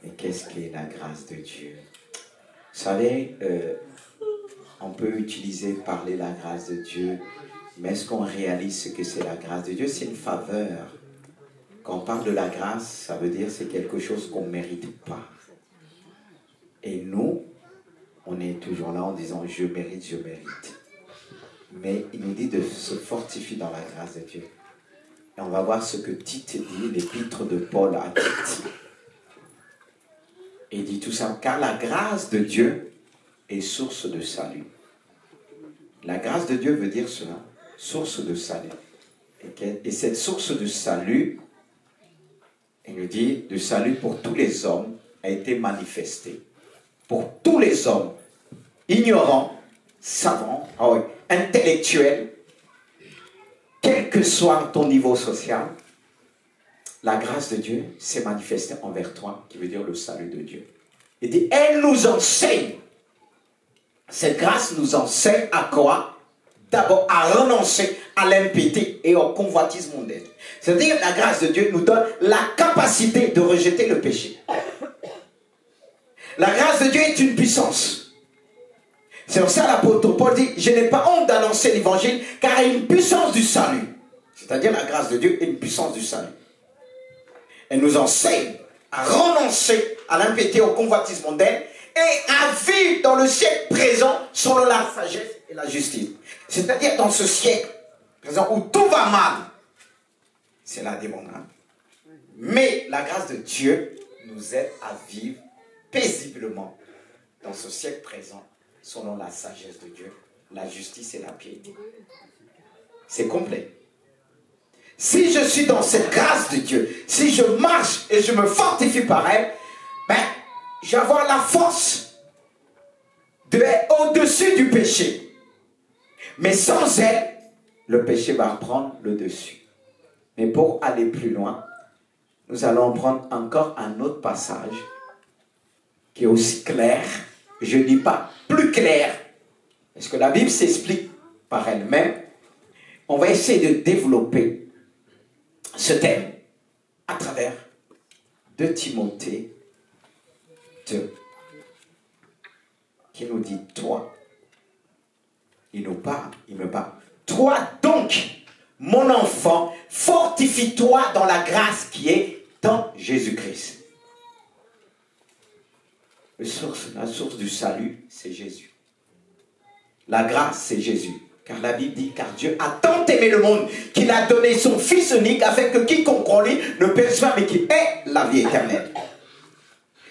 Mais qu'est-ce qu'est la grâce de Dieu? Vous savez, on peut parler la grâce de Dieu, mais est-ce qu'on réalise ce que c'est la grâce de Dieu? C'est une faveur. Quand on parle de la grâce, ça veut dire que c'est quelque chose qu'on ne mérite pas. Et nous, on est toujours là en disant « je mérite, je mérite ». Mais il nous dit de se fortifier dans la grâce de Dieu. Et on va voir ce que Tite dit, l'épître de Paul à Tite. Et il dit tout ça, car la grâce de Dieu est source de salut. La grâce de Dieu veut dire cela, source de salut. Et cette source de salut, il nous dit, de salut pour tous les hommes, a été manifestée. Pour tous les hommes, ignorants, savants, intellectuels, quel que soit ton niveau social, la grâce de Dieu s'est manifestée envers toi, qui veut dire le salut de Dieu. Il dit, elle nous enseigne. Cette grâce nous enseigne à quoi? D'abord à renoncer à l'impiété et au convoitisme mondain. C'est-à-dire la grâce de Dieu nous donne la capacité de rejeter le péché. La grâce de Dieu est une puissance. C'est pour ça l'apôtre Paul dit, je n'ai pas honte d'annoncer l'évangile, car il y a une puissance du salut. C'est-à-dire la grâce de Dieu est une puissance du salut. Elle nous enseigne à renoncer à l'impiété, au convoitisme mondain et à vivre dans le siècle présent selon la sagesse et la justice. C'est-à-dire dans ce siècle présent où tout va mal, c'est la démonade. Mais la grâce de Dieu nous aide à vivre paisiblement dans ce siècle présent selon la sagesse de Dieu, la justice et la piété. C'est complet. Si je suis dans cette grâce de Dieu, si je marche et je me fortifie par elle, je vais avoir la force d'être au-dessus du péché. Mais sans elle, le péché va prendre le dessus. Mais pour aller plus loin, nous allons prendre encore un autre passage qui est aussi clair. Je ne dis pas plus clair, parce que la Bible s'explique par elle-même. On va essayer de développer ce thème à travers 2 Timothée 2, qui nous dit, toi, il me parle. Toi donc, mon enfant, fortifie-toi dans la grâce qui est dans Jésus-Christ. La source du salut, c'est Jésus. La grâce, c'est Jésus. Car la Bible dit, car Dieu a tant aimé le monde qu'il a donné son Fils unique afin que quiconque en lui ne périsse pas, mais qu'il ait la vie éternelle.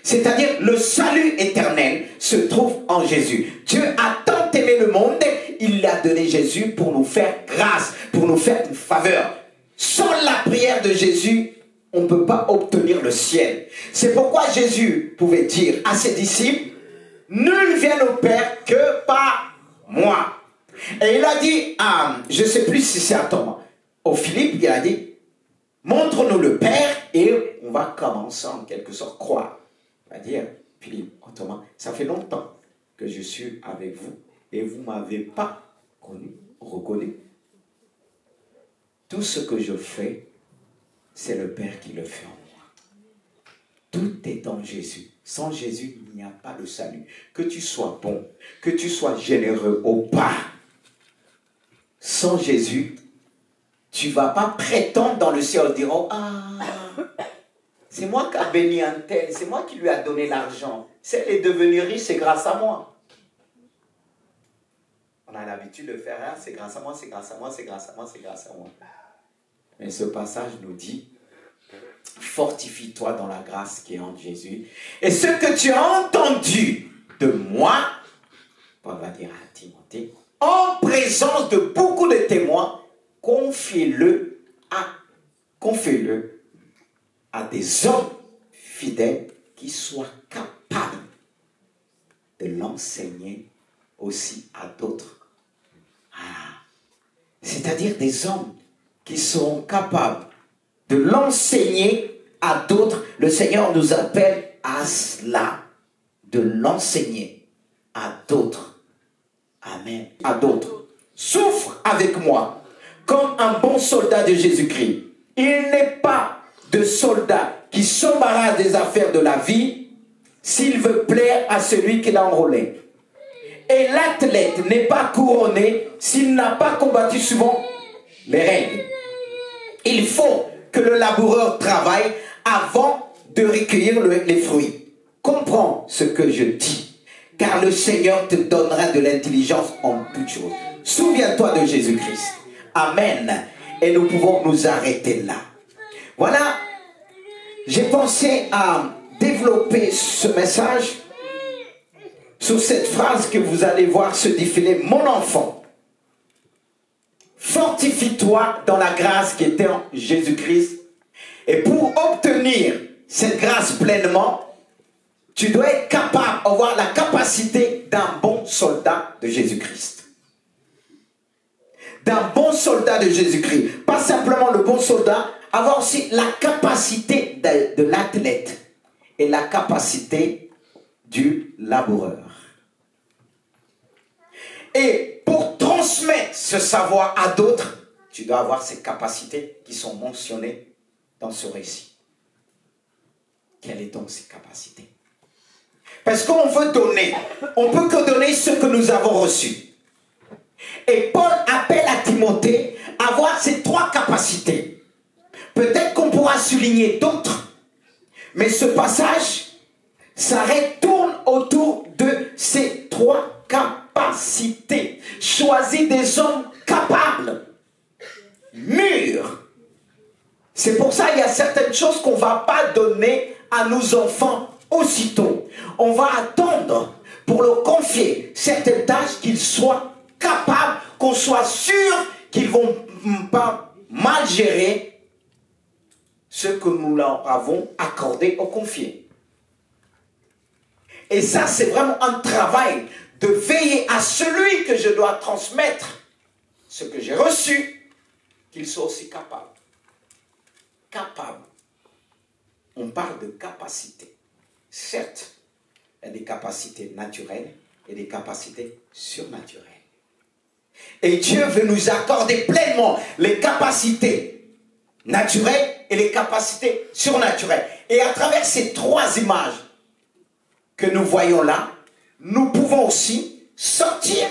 C'est-à-dire, le salut éternel se trouve en Jésus. Dieu a tant aimé le monde, il a donné Jésus pour nous faire grâce, pour nous faire une faveur. Sans la prière de Jésus, on ne peut pas obtenir le ciel. C'est pourquoi Jésus pouvait dire à ses disciples, nul vient au Père que par moi. Et il a dit, je ne sais plus si c'est à Thomas, au Philippe, il a dit, montre-nous le Père et on va commencer en quelque sorte croire. Il va dire, Philippe, Thomas, ça fait longtemps que je suis avec vous et vous ne m'avez pas reconnu. Tout ce que je fais, c'est le Père qui le fait en moi. Tout est en Jésus. Sans Jésus, il n'y a pas de salut. Que tu sois bon, que tu sois généreux ou pas, sans Jésus, tu ne vas pas prétendre dans le ciel en disant, c'est moi qui ai béni un tel, c'est moi qui lui a donné l'argent. Si elle est devenue riche, c'est grâce à moi. On a l'habitude de faire, c'est grâce à moi, c'est grâce à moi, c'est grâce à moi, c'est grâce à moi. Mais ce passage nous dit, fortifie-toi dans la grâce qui est en Jésus. Et ce que tu as entendu de moi, Paul va dire à Timothée, en présence de beaucoup de témoins, confie-le à des hommes fidèles qui soient capables de l'enseigner aussi à d'autres. C'est-à-dire des hommes qui seront capables de l'enseigner à d'autres. Le Seigneur nous appelle à cela, de l'enseigner à d'autres. Amen. À d'autres. Souffre avec moi comme un bon soldat de Jésus-Christ. Il n'est pas de soldat qui s'embarrasse des affaires de la vie s'il veut plaire à celui qui l'a enrôlé. Et l'athlète n'est pas couronné s'il n'a pas combattu souvent les règles. Il faut que le laboureur travaille avant de recueillir les fruits. Comprends ce que je dis, car le Seigneur te donnera de l'intelligence en toutes choses. Souviens-toi de Jésus-Christ. Amen. Et nous pouvons nous arrêter là. Voilà, j'ai pensé à développer ce message sur cette phrase que vous allez voir se défiler. Mon enfant, fortifie-toi dans la grâce qui était en Jésus-Christ. Et pour obtenir cette grâce pleinement, tu dois être capable, avoir la capacité d'un bon soldat de Jésus-Christ. D'un bon soldat de Jésus-Christ. Pas simplement le bon soldat, avoir aussi la capacité de l'athlète et la capacité du laboureur. Et pour transmettre ce savoir à d'autres, tu dois avoir ces capacités qui sont mentionnées dans ce récit. Quelles sont donc ces capacités? Parce qu'on veut donner, on ne peut que donner ce que nous avons reçu. Et Paul appelle à Timothée à avoir ces trois capacités. Peut-être qu'on pourra souligner d'autres, mais ce passage s'arrête, tourne autour de ces trois capacités. Choisis des hommes capables, mûrs. C'est pour ça qu'il y a certaines choses qu'on ne va pas donner à nos enfants aussitôt. On va attendre pour leur confier certaines tâches qu'ils soient capables, qu'on soit sûr qu'ils ne vont pas mal gérer ce que nous leur avons accordé ou confié. Et ça, c'est vraiment un travail de veiller à celui que je dois transmettre ce que j'ai reçu, qu'il soit aussi capable. Capable. On parle de capacité. Certes, il y a des capacités naturelles et des capacités surnaturelles. Et Dieu veut nous accorder pleinement les capacités naturelles et les capacités surnaturelles. Et à travers ces trois images que nous voyons là, nous pouvons aussi sortir,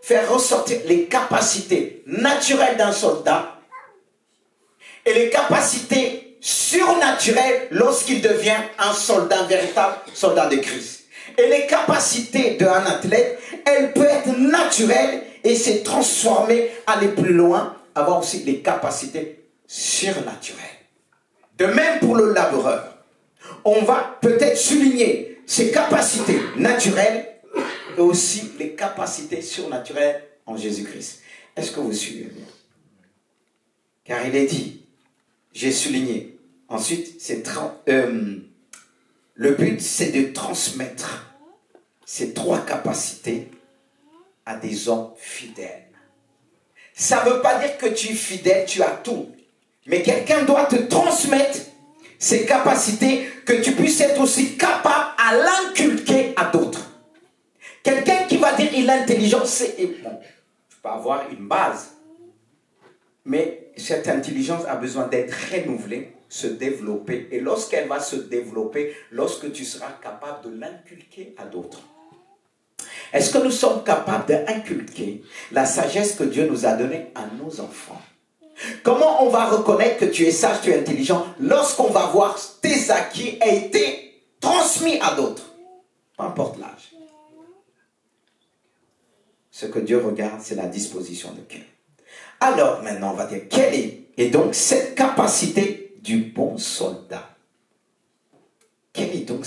faire ressortir les capacités naturelles d'un soldat et les capacités surnaturelles lorsqu'il devient un soldat, un véritable soldat de Christ. Et les capacités d'un athlète, elles peuvent être naturelles et se transformer, aller plus loin, avoir aussi les capacités surnaturelles. De même pour le laboureur. On va peut-être souligner ses capacités naturelles et aussi les capacités surnaturelles en Jésus-Christ. Est-ce que vous suivez bien? Car il est dit, j'ai souligné. Ensuite, le but, c'est de transmettre ces trois capacités à des hommes fidèles. Ça ne veut pas dire que tu es fidèle, tu as tout. Mais quelqu'un doit te transmettre ces capacités, que tu puisses être aussi capable à l'inculquer à d'autres. Quelqu'un qui va dire il a l'intelligence, c'est bon. Tu peux avoir une base. Mais cette intelligence a besoin d'être renouvelée, se développer. Et lorsqu'elle va se développer, lorsque tu seras capable de l'inculquer à d'autres. Est-ce que nous sommes capables d'inculquer la sagesse que Dieu nous a donnée à nos enfants? Comment on va reconnaître que tu es sage, tu es intelligent, lorsqu'on va voir tes acquis aient été transmis à d'autres? Peu importe l'âge. Ce que Dieu regarde, c'est la disposition de cœur. Alors maintenant, on va dire, quelle est donc cette capacité du bon soldat? Quelle est donc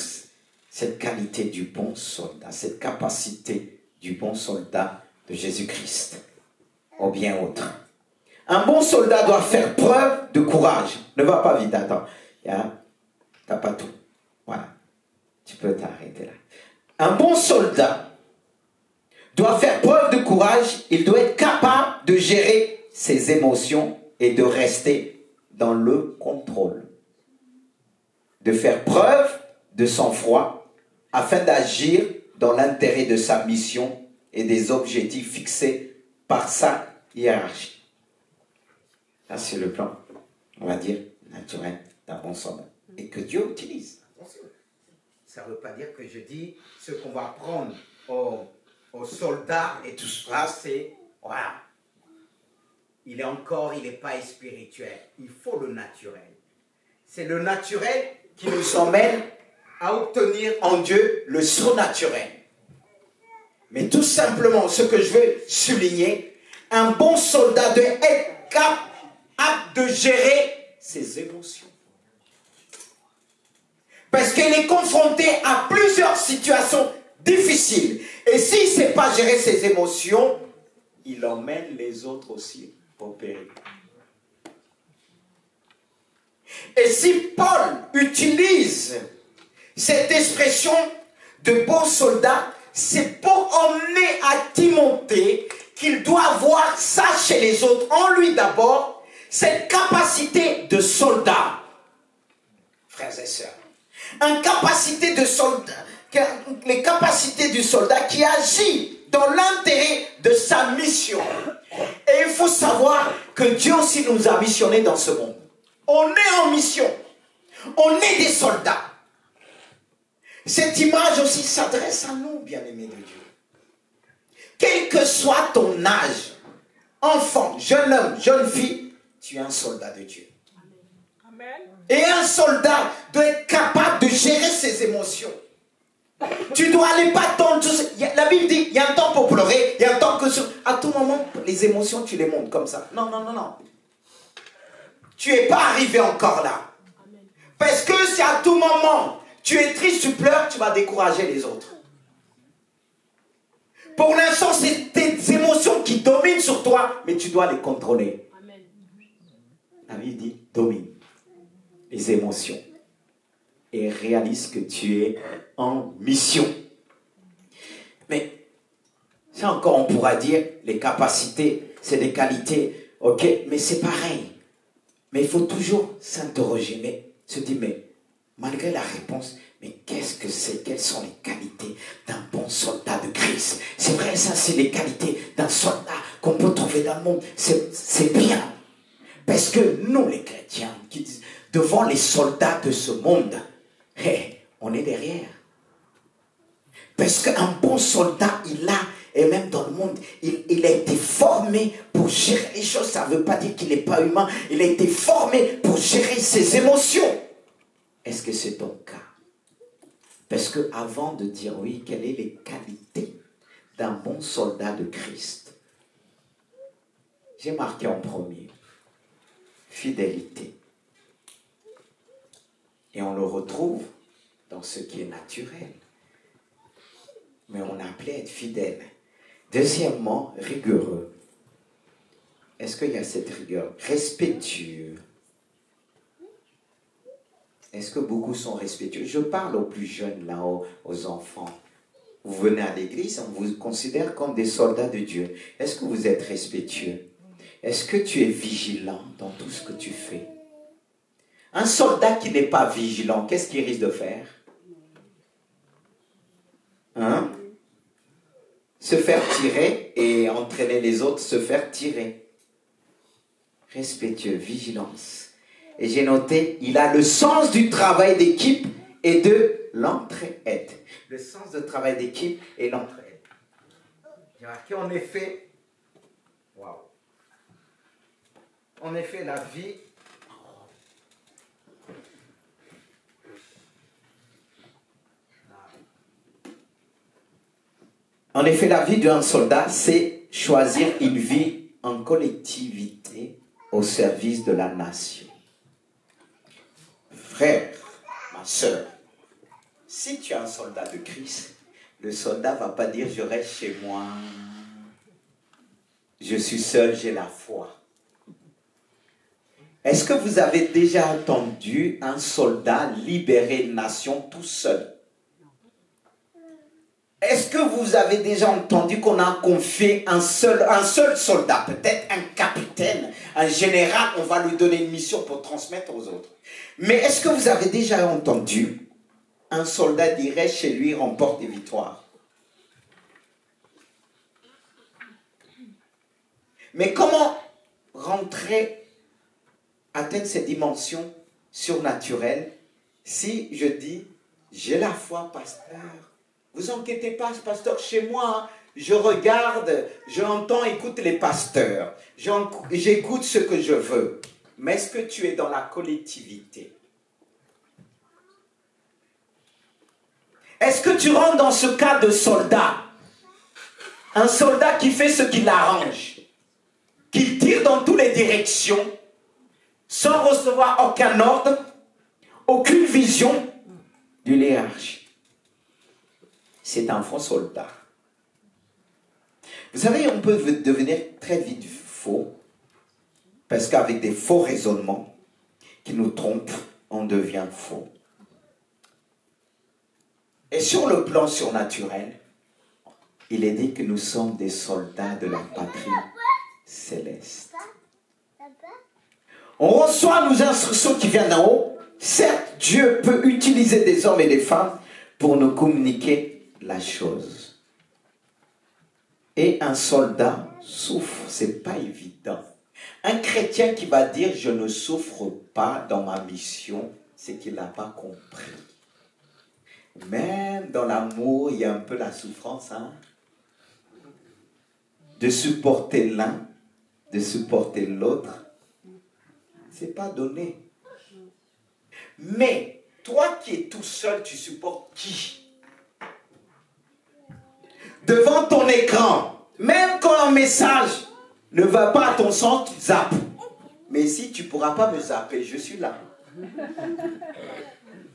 cette qualité du bon soldat, cette capacité du bon soldat de Jésus-Christ, ou bien autre? Un bon soldat doit faire preuve de courage. Ne va pas vite, attends. T'as pas tout. Voilà. Tu peux t'arrêter là. Un bon soldat doit faire preuve de courage. Il doit être capable de gérer ses émotions et de rester dans le contrôle. De faire preuve de sang-froid afin d'agir dans l'intérêt de sa mission et des objectifs fixés par sa hiérarchie. Ça, c'est le plan, on va dire, naturel d'un bon soldat. et que Dieu utilise. Attention. Ça ne veut pas dire que je dis ce qu'on va prendre aux soldats et tout ça, c'est voilà. Il n'est pas spirituel. Il faut le naturel. C'est le naturel Qui nous emmène à obtenir en Dieu le surnaturel. Mais tout simplement, ce que je veux souligner, un bon soldat doit être capable de gérer ses émotions. Parce qu'il est confronté à plusieurs situations difficiles. Et s'il ne sait pas gérer ses émotions, il emmène les autres aussi au péril. Et si Paul utilise cette expression de bon soldat, c'est pour emmener à Timothée qu'il doit voir ça chez les autres. En lui d'abord, cette capacité de soldat. Frères et sœurs. Une capacité de soldat, les capacités du soldat qui agit dans l'intérêt de sa mission. Et il faut savoir que Dieu aussi nous a missionnés dans ce monde. On est en mission. On est des soldats. Cette image aussi s'adresse à nous, bien-aimés de Dieu. Quel que soit ton âge, enfant, jeune homme, jeune fille, tu es un soldat de Dieu. Amen. Et un soldat doit être capable de gérer ses émotions. Tu dois aller pas attendre. La Bible dit, il y a un temps pour pleurer, il y a un temps que à tout moment, les émotions, tu les montes comme ça. Non, non, non, non. Tu n'es pas arrivé encore là. Parce que si à tout moment, tu es triste, tu pleures, tu vas décourager les autres. Pour l'instant, c'est tes émotions qui dominent sur toi, mais tu dois les contrôler. Amen. La Bible dit, domine les émotions. Et réalise que tu es en mission. Mais, ça encore, on pourra dire, les capacités, c'est des qualités, ok, mais c'est pareil. Mais il faut toujours s'interroger, mais se dire, mais malgré la réponse, mais qu'est-ce que c'est? Quelles sont les qualités d'un bon soldat de Christ? C'est vrai, ça, c'est les qualités d'un soldat qu'on peut trouver dans le monde. C'est bien. Parce que nous, les chrétiens, qui disent, devant les soldats de ce monde, hey, on est derrière. Parce qu'un bon soldat, il a, et même dans le monde, il a été formé pour gérer les choses. Ça ne veut pas dire qu'il n'est pas humain. Il a été formé pour gérer ses émotions. Est-ce que c'est ton cas? Parce que avant de dire oui, quelles sont les qualités d'un bon soldat de Christ? J'ai marqué en premier, fidélité. Et on le retrouve dans ce qui est naturel. Mais on a appelé à être fidèle. Deuxièmement, rigoureux. Est-ce qu'il y a cette rigueur? Respectueux. Est-ce que beaucoup sont respectueux? Je parle aux plus jeunes, là, aux enfants. Vous venez à l'église, on vous considère comme des soldats de Dieu. Est-ce que vous êtes respectueux? Est-ce que tu es vigilant dans tout ce que tu fais? Un soldat qui n'est pas vigilant, qu'est-ce qu'il risque de faire? Hein? Se faire tirer et entraîner les autres, se faire tirer. Respectueux, vigilance. Et j'ai noté, il a le sens du travail d'équipe et de l'entraide. Le sens du travail d'équipe et l'entraide. J'ai marqué en effet, waouh. En effet, la vie En effet, la vie d'un soldat, c'est choisir une vie en collectivité au service de la nation. Frère, ma soeur, si tu es un soldat de Christ, le soldat ne va pas dire je reste chez moi, je suis seul, j'ai la foi. Est-ce que vous avez déjà entendu un soldat libérer une nation tout seul? Est-ce que vous avez déjà entendu qu'on a confié un seul soldat, peut-être un capitaine, un général, on va lui donner une mission pour transmettre aux autres? Mais est-ce que vous avez déjà entendu un soldat dire reste chez lui, remporte des victoires? Mais comment rentrer, atteindre ces dimensions surnaturelles Si je dis, j'ai la foi, pasteur, vous inquiétez pas, pasteur, chez moi, je regarde, j'entends, écoute les pasteurs, j'écoute ce que je veux. Mais est-ce que tu es dans la collectivité? Est-ce que tu rentres dans ce cas de soldat? Un soldat qui fait ce qui l'arrange, qui tire dans toutes les directions, sans recevoir aucun ordre, aucune vision du hiérarchie. C'est un faux soldat. Vous savez, on peut devenir très vite faux, parce qu'avec des faux raisonnements qui nous trompent, on devient faux. Et sur le plan surnaturel, il est dit que nous sommes des soldats de la patrie céleste. On reçoit nos instructions qui viennent d'en haut. Certes, Dieu peut utiliser des hommes et des femmes pour nous communiquer la chose. Et un soldat souffre, c'est pas évident. Un chrétien qui va dire je ne souffre pas dans ma mission, c'est qu'il n'a pas compris. Même dans l'amour, il y a un peu la souffrance, hein? De supporter l'un, de supporter l'autre, c'est pas donné. Mais toi qui es tout seul, tu supportes qui? Devant ton écran, même quand un message ne va pas à ton sens, tu zappes. Mais si tu ne pourras pas me zapper, je suis là.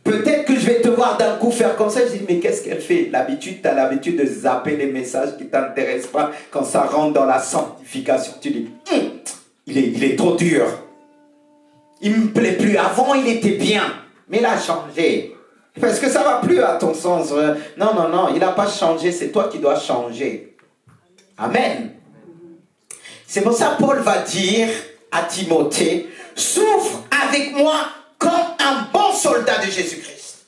Peut-être que je vais te voir d'un coup faire comme ça, je dis mais qu'est-ce qu'elle fait? L'habitude, tu as l'habitude de zapper les messages qui ne t'intéressent pas quand ça rentre dans la sanctification. Tu dis, il est trop dur. Il ne me plaît plus. Avant, il était bien, mais il a changé. Parce que ça ne va plus à ton sens. Non, il n'a pas changé, c'est toi qui dois changer. Amen. C'est pour ça que Paul va dire à Timothée, souffre avec moi comme un bon soldat de Jésus-Christ.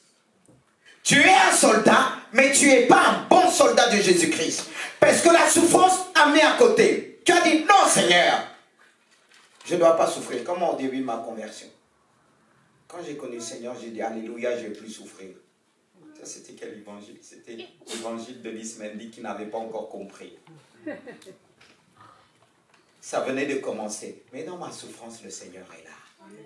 Tu es un soldat, mais tu n'es pas un bon soldat de Jésus-Christ. Parce que la souffrance a mis à côté. Tu as dit, non Seigneur, je ne dois pas souffrir. Comment au début de ma conversion? Quand j'ai connu le Seigneur, j'ai dit, alléluia, je ne vais plus souffrir. Ça, c'était quel évangile? C'était l'évangile de l'Ismendy qui n'avait pas encore compris. Ça venait de commencer. Mais dans ma souffrance, le Seigneur est là.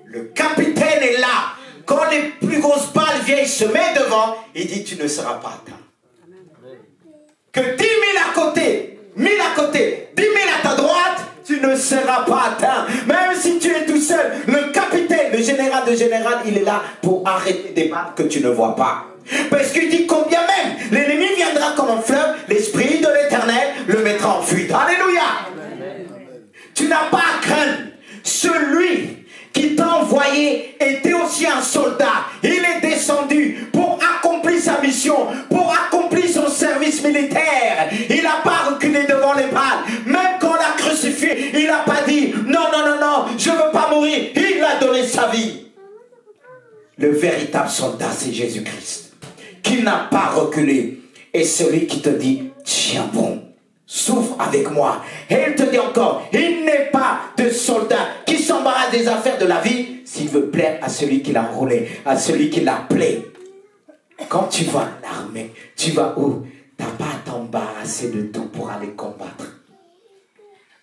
Le capitaine est là. Quand les plus grosses balles viennent se mettre devant, il dit, tu ne seras pas atteint. Que 10 000 à côté, 1000 à côté, 10 000 à ta droite, tu ne seras pas atteint. Même si tu es tout seul, le capitaine, le général de général, il est là pour arrêter des balles que tu ne vois pas. Parce qu'il dit combien même l'ennemi viendra comme un fleuve, l'esprit de l'Éternel le mettra en fuite. Alléluia. Tu n'as pas à craindre. Celui qui t'a envoyé était aussi un soldat. Il est descendu pour accomplir sa mission, pour accomplir son service militaire. Il n'a pas reculé devant les balles. Même quand on l'a crucifié, il n'a pas dit non, je ne veux pas mourir. Il a donné sa vie. Le véritable soldat, c'est Jésus-Christ, qui n'a pas reculé. Et celui qui te dit, tiens bon, souffre avec moi. Et il te dit encore, il n'est pas de soldat qui s'embarrasse des affaires de la vie s'il veut plaire à celui qui l'a enrôlé, à celui qui l'a appelé. Quand tu vas en armée, tu vas où? Tu n'as pas à t'embarrasser de tout pour aller combattre.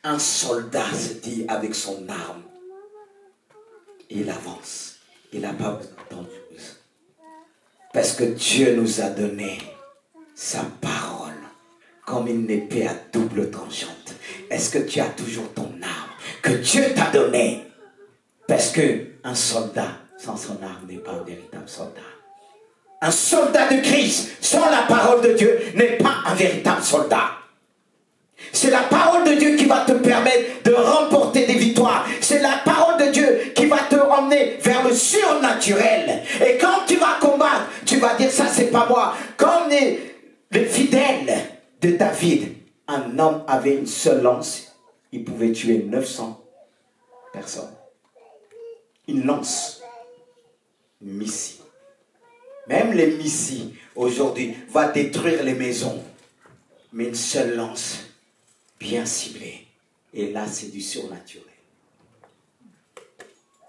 Un soldat se dit avec son arme, il avance. Il n'a pas besoin d'entendre plus. Parce que Dieu nous a donné sa parole comme une épée à double tranchante. Est-ce que tu as toujours ton arme que Dieu t'a donnée? Parce qu'un soldat sans son arme n'est pas un véritable soldat. Un soldat de Christ sans la parole de Dieu n'est pas un véritable soldat. C'est la parole de Dieu qui va te permettre de remporter des victoires. C'est la parole de Dieu qui va te emmener vers le surnaturel. Et quand tu vas combattre, tu vas dire ça c'est pas moi. Comme les fidèles de David, un homme avait une seule lance, il pouvait tuer 900 personnes. Une lance, une missile. Même les missiles aujourd'hui vont détruire les maisons. Mais une seule lance, bien ciblée. Et là, c'est du surnaturel.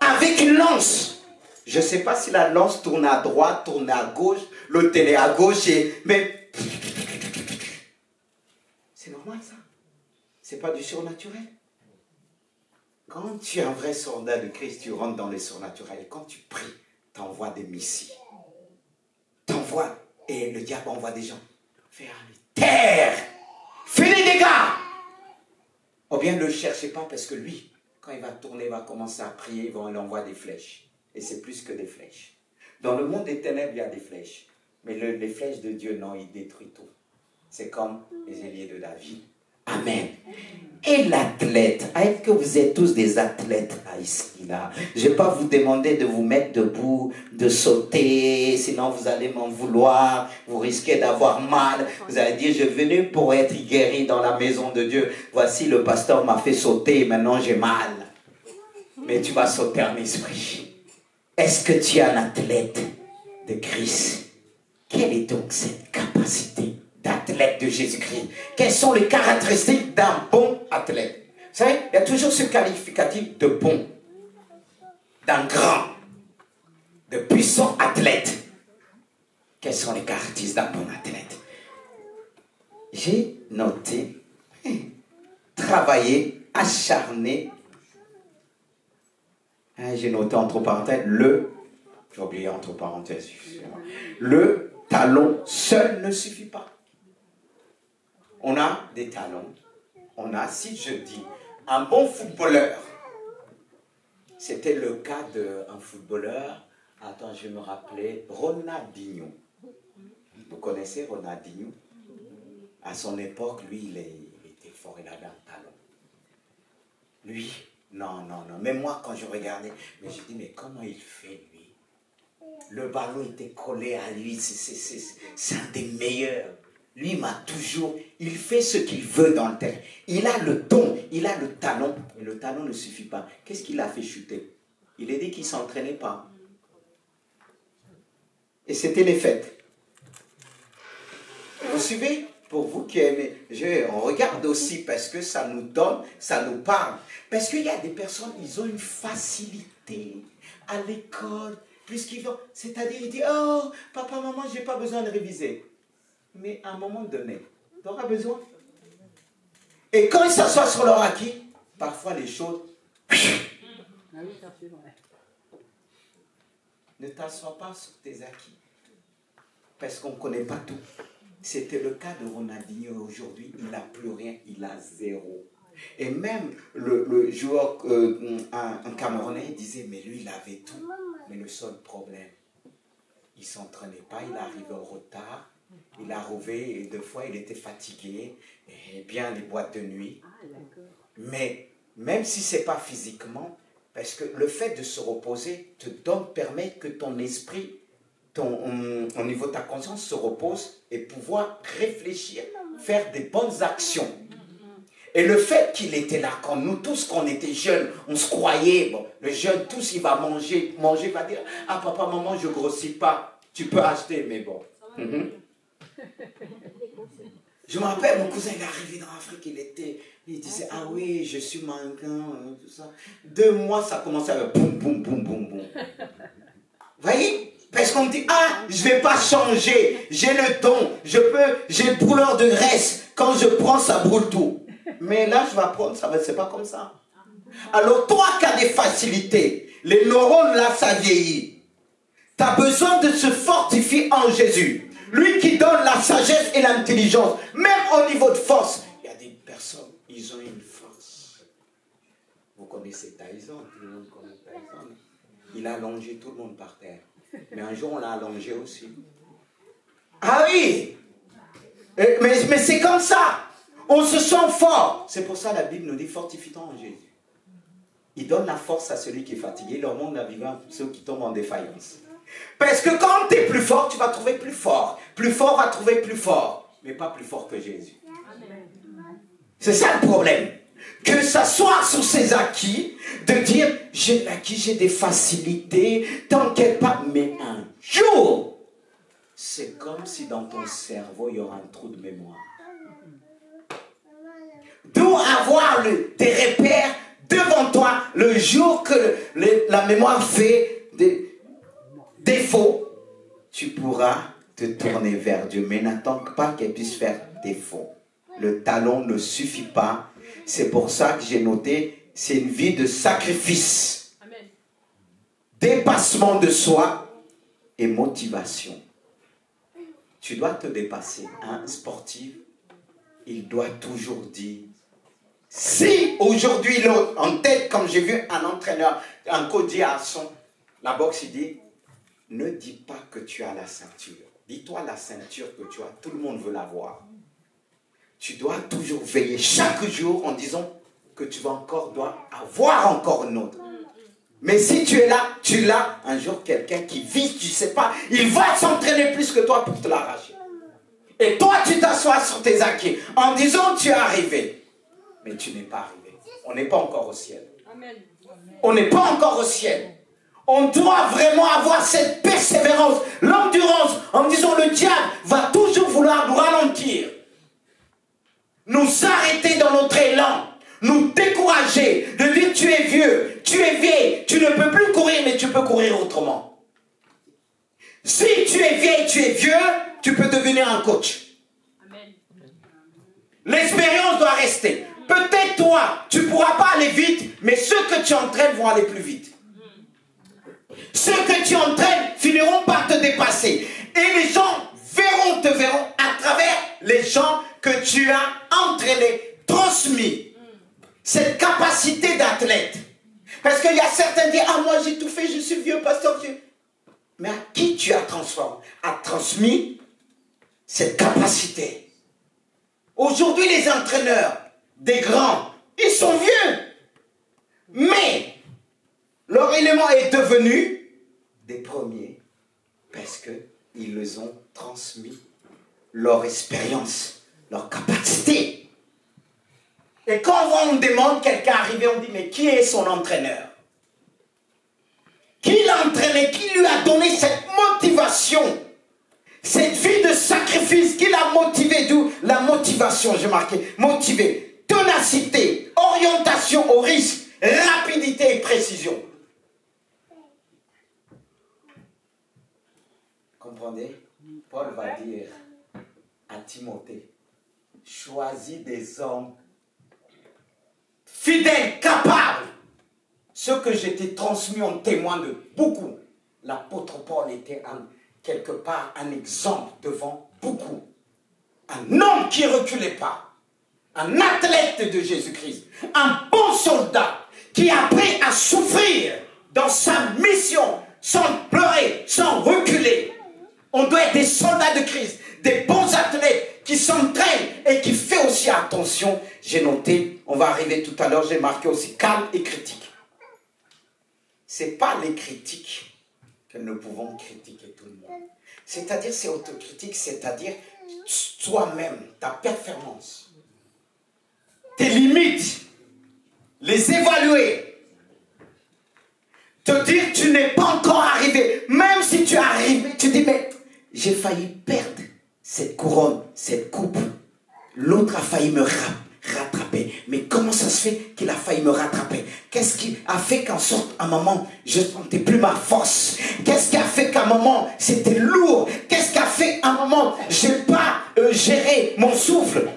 Avec une lance, Je ne sais pas si la lance tourne à droite, tourne à gauche, l'autre elle est à gauche, mais c'est normal ça. C'est pas du surnaturel. Quand tu es un vrai soldat de Christ, tu rentres dans les surnaturels. Et quand tu pries, tu envoies des missiles. Tu envoies, et le diable envoie des gens vers la terre. Fais des dégâts. Ou bien ne le cherchez pas parce que lui, quand il va tourner, il va commencer à prier, il envoie des flèches. Et c'est plus que des flèches. Dans le monde des ténèbres, il y a des flèches. Mais les flèches de Dieu, non, il détruit tout. C'est comme les ailiers de David. Amen. Et l'athlète, est-ce que vous êtes tous des athlètes là, ici, là? Je ne vais pas vous demander de vous mettre debout, de sauter, sinon vous allez m'en vouloir, vous risquez d'avoir mal. Vous allez dire, je suis venu pour être guéri dans la maison de Dieu. Voici, le pasteur m'a fait sauter, maintenant j'ai mal. Mais tu vas sauter en esprit. Est-ce que tu es un athlète de Christ? Quelle est donc cette capacité d'athlète de Jésus-Christ? Quelles sont les caractéristiques d'un bon athlète? Vous savez, il y a toujours ce qualificatif de bon, d'un grand, de puissant athlète. Quelles sont les caractéristiques d'un bon athlète? J'ai noté, travailler, acharné. J'ai noté entre parenthèses, j'ai oublié entre parenthèses, le talon seul ne suffit pas. On a des talons. On a, si je dis, un bon footballeur. C'était le cas d'un footballeur, attends, je vais me rappeler, Ronaldinho. Vous connaissez Ronaldinho? À son époque, lui, il était fort, il avait un talon. Lui, non. Mais moi, quand je regardais, je dis, mais comment il fait, lui? Le ballon était collé à lui, c'est un des meilleurs. Lui m'a toujours, il fait ce qu'il veut dans le terrain. Il a le don, il a le talon, mais le talon ne suffit pas. Qu'est-ce qu'il a fait chuter? Il a dit qu'il ne s'entraînait pas. Et c'était les fêtes. Vous suivez? Pour vous qui aimez, on regarde aussi parce que ça nous donne, ça nous parle. Parce qu'il y a des personnes, ils ont une facilité à l'école, puisqu'ils vont, c'est-à-dire ils disent, oh, papa, maman, je n'ai pas besoin de réviser. Mais à un moment donné, tu auras besoin. Et quand ils s'assoient sur leur acquis, parfois les choses... Ne t'assois pas sur tes acquis. Parce qu'on ne connaît pas tout. C'était le cas de Ronaldinho. Aujourd'hui, il n'a plus rien, il a zéro. Et même le joueur, un Camerounais, disait, mais lui, il avait tout. Mais le seul problème, il ne s'entraînait pas, il arrivait en retard. Il a rouvé et 2 fois il était fatigué, et bien les boîtes de nuit. Mais même si ce n'est pas physiquement, parce que le fait de se reposer te permet que ton esprit, au niveau de ta conscience se repose et pouvoir réfléchir, faire des bonnes actions. Et le fait qu'il était là, quand nous tous, quand on était jeunes, on se croyait, bon, le jeune, tous, il va manger, va dire, ah papa, maman, je ne grossis pas, tu peux acheter, mais bon. Je me rappelle, mon cousin, il est arrivé dans l'Afrique, il disait, ah oui, je suis manquant, tout ça. 2 mois, ça commençait à boum, boum, boum, boum, boum. Vous voyez? Parce qu'on me dit, ah, je ne vais pas changer, j'ai le don, j'ai le brûleur de graisse, quand je prends, ça brûle tout. Mais là, je vais apprendre, c'est pas comme ça. Alors, toi qui as des facilités, les neurones, là, ça vieillit. Tu as besoin de se fortifier en Jésus. Lui qui donne la sagesse et l'intelligence, même au niveau de force. Il y a des personnes, ils ont une force. Vous connaissez Tyson, tout le monde connaît Tyson. Il a allongé tout le monde par terre. Mais un jour, on l'a allongé aussi. Ah oui! Mais c'est comme ça. On se sent fort. C'est pour ça que la Bible nous dit, fortifie-toi en Jésus. Il donne la force à celui qui est fatigué. Leur monde la vivant, ceux qui tombent en défaillance. Parce que quand tu es plus fort, tu vas trouver plus fort. Plus fort va trouver plus fort. Mais pas plus fort que Jésus. C'est ça le problème. Que s'asseoir sur ses acquis, de dire, j'ai l'acquis, j'ai des facilités, t'inquiète pas. Mais un jour, c'est comme si dans ton cerveau, il y aura un trou de mémoire. D'où avoir des repères devant toi le jour que la mémoire fait des... défaut, tu pourras te tourner vers Dieu. Mais n'attends pas qu'elle puisse faire défaut. Le talon ne suffit pas. C'est pour ça que j'ai noté, c'est une vie de sacrifice. Amen. Dépassement de soi et motivation. Tu dois te dépasser. Un sportif, il doit toujours dire, si aujourd'hui l'autre, en tête, comme j'ai vu un entraîneur, un coach dit à la boxe, il dit, ne dis pas que tu as la ceinture. Dis-toi la ceinture que tu as, tout le monde veut l'avoir. Tu dois toujours veiller chaque jour en disant que tu dois avoir encore une autre. Mais si tu es là, tu l'as, un jour quelqu'un qui vise, tu ne sais pas, il va s'entraîner plus que toi pour te l'arracher. Et toi, tu t'assois sur tes acquis en disant tu es arrivé. Mais tu n'es pas arrivé. On n'est pas encore au ciel. Amen. On n'est pas encore au ciel. On doit vraiment avoir cette persévérance, l'endurance, en disant le diable va toujours vouloir nous ralentir, nous arrêter dans notre élan, nous décourager, de dire tu es vieux, tu es vieille, tu ne peux plus courir, mais tu peux courir autrement. Si tu es vieille, tu es vieux, tu peux devenir un coach. Amen. L'expérience doit rester. Peut-être toi, tu ne pourras pas aller vite, mais ceux que tu entraînes vont aller plus vite. Ceux que tu entraînes finiront par te dépasser. Et les gens te verront à travers les gens que tu as entraînés, transmis. Cette capacité d'athlète. Parce qu'il y a certains qui disent, ah moi j'ai tout fait, je suis vieux, pasteur vieux. Mais à qui tu as transmis cette capacité? Aujourd'hui les entraîneurs des grands, ils sont vieux. Mais leur élément est devenu des premiers parce qu'ils les ont transmis leur expérience, leur capacité. Et quand on demande quelqu'un arrivé, on dit mais qui est son entraîneur? Qui l'a entraîné? Qui lui a donné cette motivation? Cette vie de sacrifice qui l'a motivé? D'où la motivation, j'ai marqué, motivé, ténacité, orientation au risque, rapidité et précision. Comprenez? Paul va dire à Timothée, choisis des hommes fidèles, capables. Ceux que j'ai été transmis en témoin de beaucoup. L'apôtre Paul était quelque part un exemple devant beaucoup. Un homme qui ne reculait pas. Un athlète de Jésus-Christ. Un bon soldat qui a appris à souffrir dans sa mission sans pleurer, sans reculer. On doit être des soldats de Christ, des bons athlètes qui s'entraînent et qui font aussi attention. J'ai noté, on va arriver tout à l'heure, j'ai marqué aussi calme et critique. Ce n'est pas les critiques que nous pouvons critiquer tout le monde. C'est-à-dire, c'est autocritique, c'est-à-dire toi-même, ta performance, tes limites, les évaluer. Te dire que tu n'es pas encore arrivé. Même si tu es arrivé, tu dis, mais j'ai failli perdre cette couronne, cette coupe. L'autre a failli me rattraper. Mais comment ça se fait qu'il a failli me rattraper? Qu'est-ce qui a fait qu'en sorte, à un moment, je ne sentais plus ma force? Qu'est-ce qui a fait qu'à un moment, c'était lourd? Qu'est-ce qui a fait qu'à un moment, je n'ai pas géré mon souffle?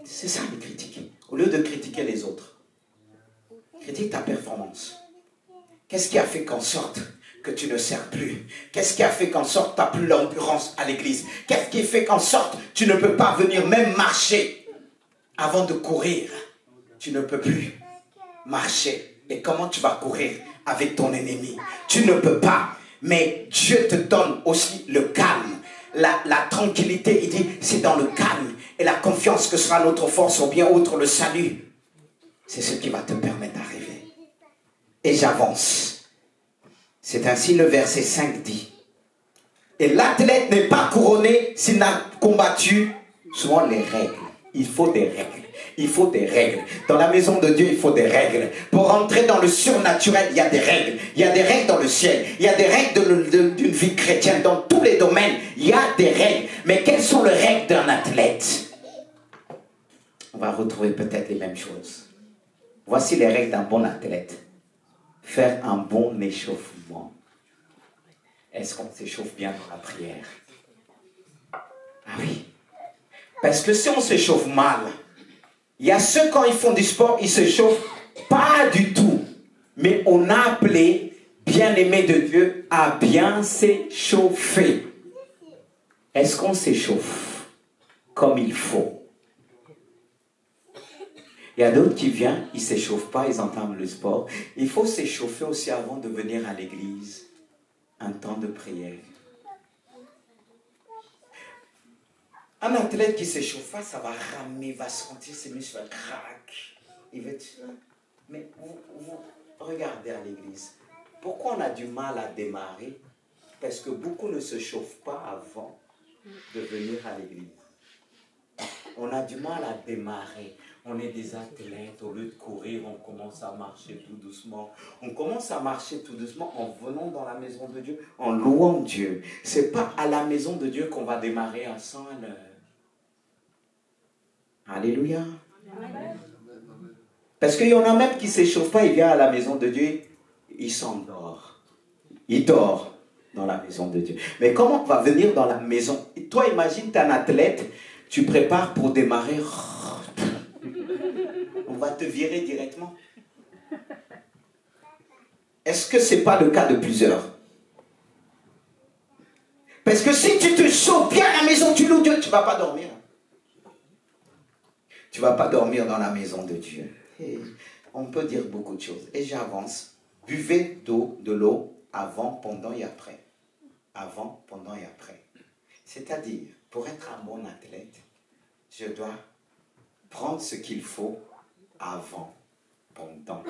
C'est ça les critiques. Au lieu de critiquer les autres, critique ta performance. Qu'est-ce qui a fait qu'en sorte que tu ne sers plus? Qu'est-ce qui a fait qu'en sorte tu n'as plus l'endurance à l'église? Qu'est-ce qui fait qu'en sorte tu ne peux pas venir même marcher avant de courir? Tu ne peux plus marcher. Et comment tu vas courir avec ton ennemi? Tu ne peux pas. Mais Dieu te donne aussi le calme, la tranquillité. Il dit, c'est dans le calme et la confiance que sera notre force, ou bien autre le salut. C'est ce qui va te permettre d'arriver. Et j'avance. C'est ainsi le verset 5 dit. Et l'athlète n'est pas couronné s'il n'a combattu souvent les règles. Il faut des règles. Il faut des règles. Dans la maison de Dieu, il faut des règles. Pour entrer dans le surnaturel, il y a des règles. Il y a des règles dans le ciel. Il y a des règles d'une vie chrétienne. Dans tous les domaines, il y a des règles. Mais quelles sont les règles d'un athlète? On va retrouver peut-être les mêmes choses. Voici les règles d'un bon athlète. Faire un bon échauffement. est-ce qu'on s'échauffe bien dans la prière? Ah oui. Parce que si on s'échauffe mal, il y a ceux quand ils font du sport, ils se chauffent pas du tout. Mais on a appelé, bien-aimés de Dieu, à bien s'échauffer. Est-ce qu'on s'échauffe comme il faut? Il y a d'autres qui viennent, ils ne s'échauffent pas, ils entament le sport. Il faut s'échauffer aussi avant de venir à l'église. Un temps de prière. Un athlète qui ne s'échauffe pas, ça va ramer, va sentir ses muscles, va craquer. Il va dire, mais vous regardez à l'église. Pourquoi on a du mal à démarrer? Parce que beaucoup ne se chauffent pas avant de venir à l'église. On a du mal à démarrer. On est des athlètes, au lieu de courir, on commence à marcher tout doucement. On commence à marcher tout doucement en venant dans la maison de Dieu, en louant Dieu. Ce n'est pas à la maison de Dieu qu'on va démarrer à 100 à l'heure. Alléluia. Amen. Parce qu'il y en a même qui ne s'échauffent pas, il vient à la maison de Dieu, il s'endort. Il dort dans la maison de Dieu. Mais comment on va venir dans la maison? Toi, imagine, tu es un athlète, tu prépares pour démarrer. On va te virer directement. Est-ce que ce n'est pas le cas de plusieurs? Parce que si tu te chauffes bien à la maison, tu loues Dieu, tu ne vas pas dormir. Tu ne vas pas dormir dans la maison de Dieu. Et on peut dire beaucoup de choses. Et j'avance. Buvez de l'eau avant, pendant et après. Avant, pendant et après. C'est-à-dire, pour être un bon athlète, je dois prendre ce qu'il faut avant, pendant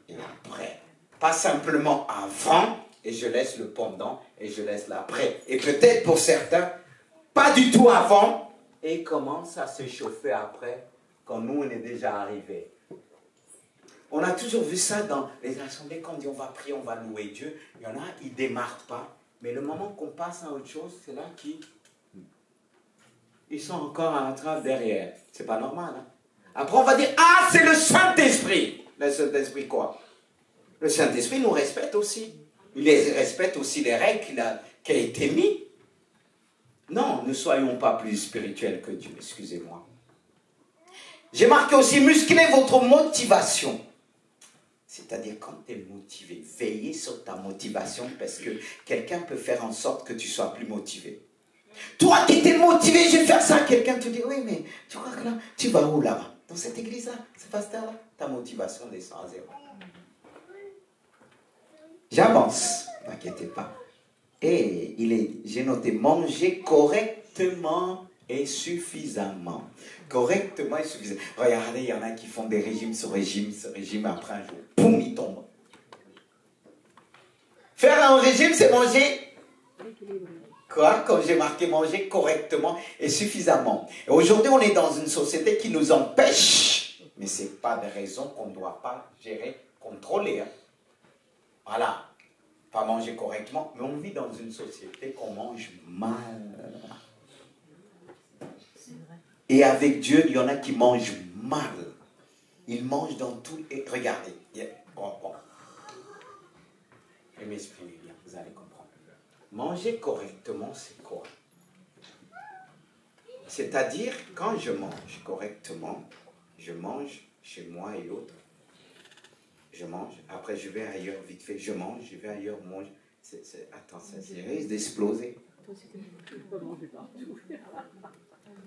et après. Pas simplement avant et je laisse le pendant et je laisse l'après. Et peut-être pour certains, pas du tout avant et commence à se chauffer après quand nous on est déjà arrivés. On a toujours vu ça dans les assemblées, quand on dit on va prier, on va louer Dieu. Il y en a, ils ne démarrent pas. Mais le moment qu'on passe à autre chose, c'est là qu'ils sont encore en train derrière. C'est pas normal. Hein? Après, on va dire, ah, c'est le Saint-Esprit. Le Saint-Esprit quoi? Le Saint-Esprit nous respecte aussi. Il respecte aussi les règles qu'il a été mises. Non, ne soyons pas plus spirituels que Dieu, excusez-moi. J'ai marqué aussi, muscler votre motivation. C'est-à-dire, quand tu es motivé, veillez sur ta motivation parce que quelqu'un peut faire en sorte que tu sois plus motivé. Toi qui étais motivé, je vais faire ça. Quelqu'un te dit, oui, mais tu crois que là, tu vas où là-bas? Dans cette église-là, ce pasteur-là? Ta motivation descend à zéro. J'avance, n'inquiétez pas. Et j'ai noté, manger correctement et suffisamment. Correctement et suffisamment. Regardez, il y en a qui font des régimes sur régime, après un jour, poum, ils tombent. Faire un régime, c'est manger quoi? Comme j'ai marqué, manger correctement et suffisamment. Et aujourd'hui, on est dans une société qui nous empêche, mais ce n'est pas des raisons qu'on ne doit pas gérer, contrôler. Hein. Voilà. Pas manger correctement, mais on vit dans une société qu'on mange mal. Et avec Dieu, il y en a qui mangent mal. Ils mangent dans tout. Et regardez. Bon. Je vais m'exprimer bien, vous allez comprendre. Manger correctement, c'est quoi? C'est-à-dire, quand je mange correctement, je mange chez moi et l'autre. Je mange, après je vais ailleurs vite fait, je mange, je vais ailleurs, mange. Attends, ça risque d'exploser.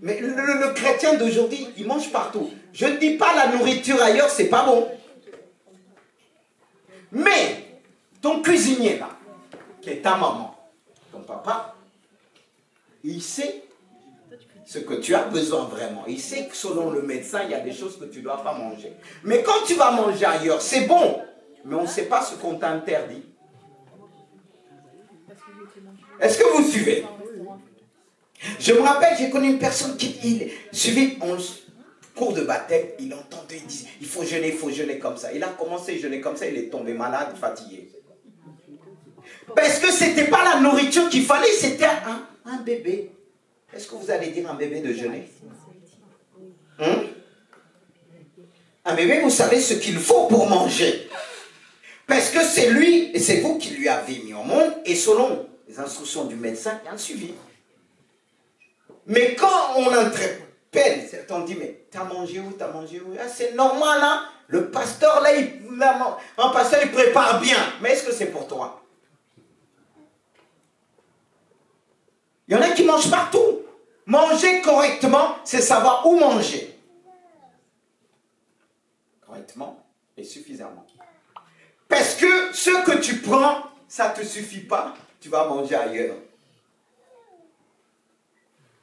Mais le chrétien d'aujourd'hui, il mange partout. Je ne dis pas la nourriture ailleurs, c'est pas bon. Mais, ton cuisinier là, qui est ta maman, ton papa, il sait ce que tu as besoin vraiment. Il sait que selon le médecin, il y a des choses que tu ne dois pas manger. Mais quand tu vas manger ailleurs, c'est bon. Mais on ne sait pas ce qu'on t'a interdit. Est-ce que vous suivez? Je me rappelle, j'ai connu une personne qui suivait en cours de baptême, il entendait, il disait, il faut jeûner comme ça. Il a commencé à jeûner comme ça, il est tombé malade, fatigué. Parce que ce n'était pas la nourriture qu'il fallait, c'était un bébé. Est-ce que vous allez dire un bébé de jeûner? Un bébé, vous savez ce qu'il faut pour manger. Parce que c'est lui, et c'est vous qui lui avez mis au monde, et selon les instructions du médecin, il y a un suivi. Mais quand on interpelle, on dit, mais t'as mangé où, t'as mangé où? Ah, c'est normal, hein? Le pasteur, là, un pasteur, il prépare bien. Mais est-ce que c'est pour toi? Il y en a qui mangent partout. Manger correctement, c'est savoir où manger. Correctement et suffisamment. Parce que ce que tu prends, ça ne te suffit pas, tu vas manger ailleurs.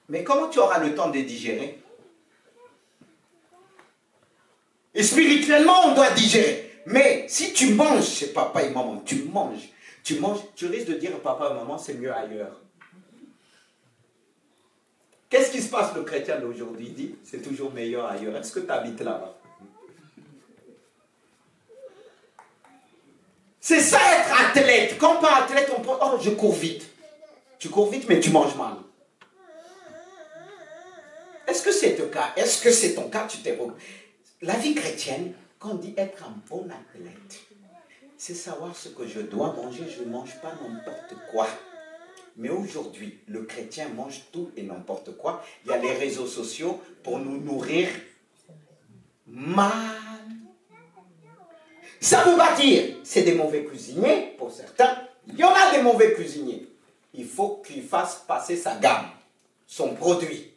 Mais comment tu auras le temps de digérer? Et spirituellement, on doit digérer. Mais si tu manges chez papa et maman, tu manges, tu risques de dire à papa et maman, c'est mieux ailleurs. Qu'est-ce qui se passe, le chrétien d'aujourd'hui dit, c'est toujours meilleur ailleurs. Est-ce que tu habites là-bas? C'est ça être athlète. Quand on parle athlète, on pense, oh, je cours vite. Tu cours vite, mais tu manges mal. Est-ce que c'est ton cas? Est-ce que c'est ton cas? Tu t'es... La vie chrétienne, quand on dit être un bon athlète, c'est savoir ce que je dois manger. Je ne mange pas n'importe quoi. Mais aujourd'hui, le chrétien mange tout et n'importe quoi. Il y a les réseaux sociaux pour nous nourrir mal. Ça ne veut pas dire c'est des mauvais cuisiniers pour certains. Il y en a des mauvais cuisiniers. Il faut qu'il fasse passer sa gamme, son produit.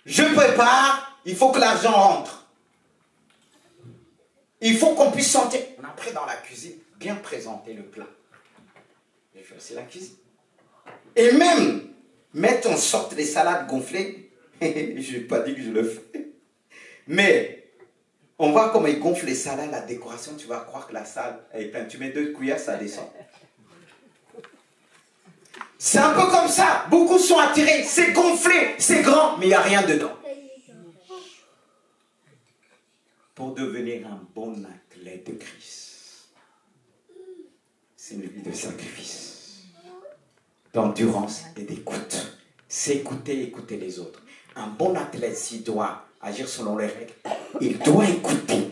Je prépare, il faut que l'argent rentre. Il faut qu'on puisse sentir. On a appris dans la cuisine, bien présenter le plat. Je fais aussi la cuisine. Et même mettre en sorte les salades gonflées. Je n'ai pas dit que je le fais. Mais on voit comment ils gonflent les salades, la décoration. Tu vas croire que la salle est pleine. Tu mets 2 cuillères, ça descend. C'est un peu comme ça. Beaucoup sont attirés. C'est gonflé, c'est grand, mais il n'y a rien dedans. Pour devenir un bon athlète de Christ, c'est une vie de sacrifice, d'endurance et d'écoute. C'est écouter les autres. Un bon athlète, s'il doit agir selon les règles, il doit écouter.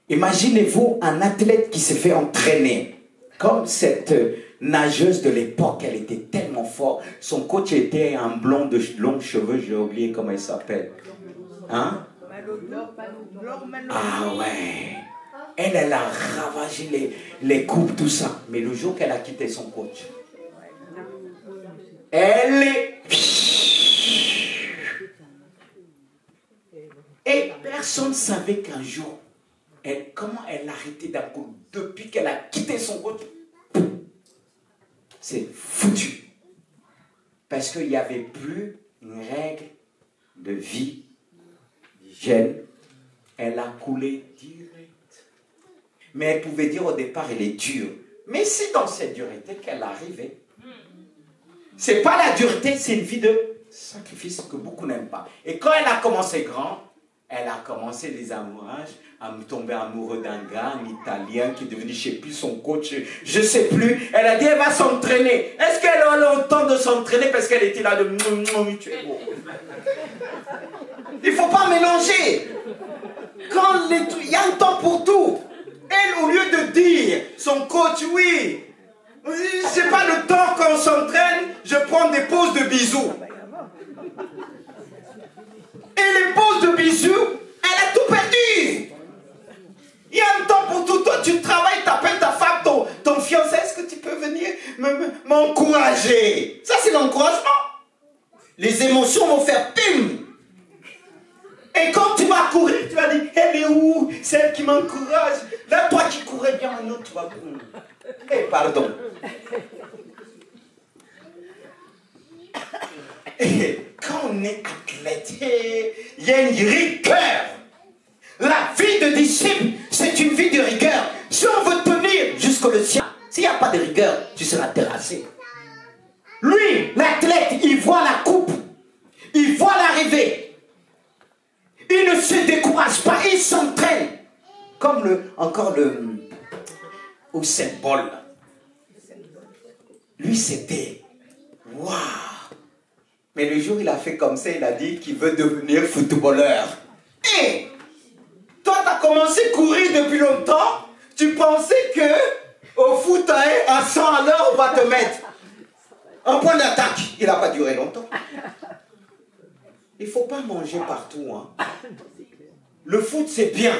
Imaginez-vous un athlète qui s'est fait entraîner, comme cette nageuse de l'époque, elle était tellement forte. Son coach était un blond de longs cheveux, j'ai oublié comment il s'appelle. Hein? Ah ouais. Elle a ravagé les coupes, tout ça. Mais le jour qu'elle a quitté son coach, elle est... Et personne ne savait qu'un jour, comment elle a arrêté d'un coup. Depuis qu'elle a quitté son coach, c'est foutu. Parce qu'il n'y avait plus une règle de vie, d'hygiène. Elle a coulé direct. Mais elle pouvait dire au départ, elle est dure. Mais c'est dans cette dureté qu'elle arrivait. C'est pas la dureté, c'est une vie de sacrifice que beaucoup n'aiment pas. Et quand elle a commencé grand, elle a commencé les amourages, à me tomber amoureux d'un gars, un Italien qui est devenu, je ne sais plus, son coach, je ne sais plus. Elle a dit, elle va s'entraîner. Est-ce qu'elle a le temps de s'entraîner parce qu'elle était là de... Tu es beau. Il ne faut pas mélanger. Quand il y a un temps pour tout. Elle, au lieu de dire, son coach, oui, c'est pas le temps qu'on s'entraîne, je prends des pauses de bisous. Et les pauses de bisous, elle a tout perdu. Il y a un temps pour tout. Toi, tu travailles, tu appelles ta femme, ton fiancé. Est-ce que tu peux venir m'encourager? Ça, c'est l'encouragement. Les émotions vont faire pim. Et quand tu vas courir, tu vas dire, elle est où? Celle qui m'encourage. Là, toi qui courais bien, un autre, tu vas courir. Eh, pardon. Et quand on est athlète, il y a une rigueur. La vie de disciple, c'est une vie de rigueur. Si on veut tenir jusqu'au ciel, s'il n'y a pas de rigueur, tu seras terrassé. Lui, l'athlète, il voit la coupe. Il voit l'arrivée. Il ne se décourage pas, il s'entraîne. Comme le Usain Bolt. Lui, c'était waouh. Mais le jour où il a fait comme ça, il a dit qu'il veut devenir footballeur. Et toi, tu as commencé à courir depuis longtemps. Tu pensais que Au foot, hein, à 100 à l'heure, on va te mettre. Un point d'attaque. Il n'a pas duré longtemps. Il ne faut pas manger partout. Hein. Le foot, c'est bien.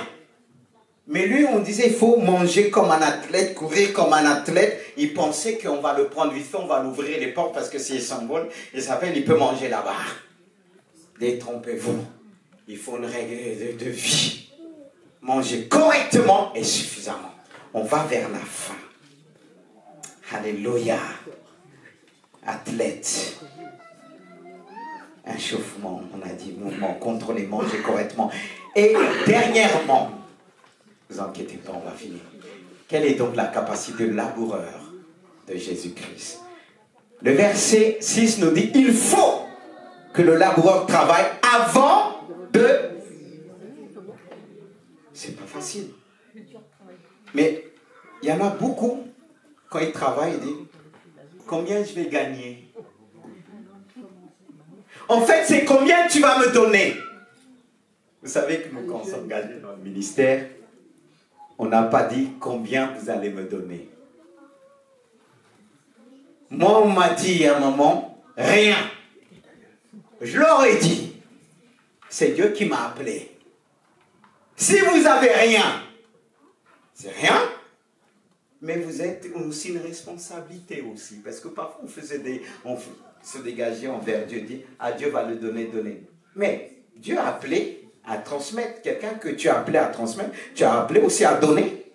Mais lui, on disait, il faut manger comme un athlète, courir comme un athlète. Il pensait qu'on va le prendre vite fait, on va l'ouvrir les portes parce que s'il s'envole, il peut manger là-bas. Détrompez-vous. Il faut une règle de vie. Manger correctement et suffisamment. On va vers la fin. Alléluia. Athlète. Échauffement, on a dit mouvement, contrôler, manger correctement. Et dernièrement, ne vous inquiétez pas, on va finir. Quelle est donc la capacité laboureur de Jésus-Christ? Le verset 6 nous dit, il faut que le laboureur travaille avant de... C'est pas facile. Mais il y en a beaucoup, quand ils travaillent, ils disent, combien je vais gagner? En fait, c'est combien tu vas me donner? Vous savez que nous, quand on s'engage dans le ministère, on n'a pas dit combien vous allez me donner. Moi, on m'a dit à un moment, rien. Je leur ai dit, c'est Dieu qui m'a appelé. Si vous avez rien, c'est rien. Mais vous êtes aussi une responsabilité aussi. Parce que parfois, on se dégageait envers Dieu, dit, ah, Dieu va le donner. Mais Dieu a appelé à transmettre. Quelqu'un que tu as appelé à transmettre, tu as appelé aussi à donner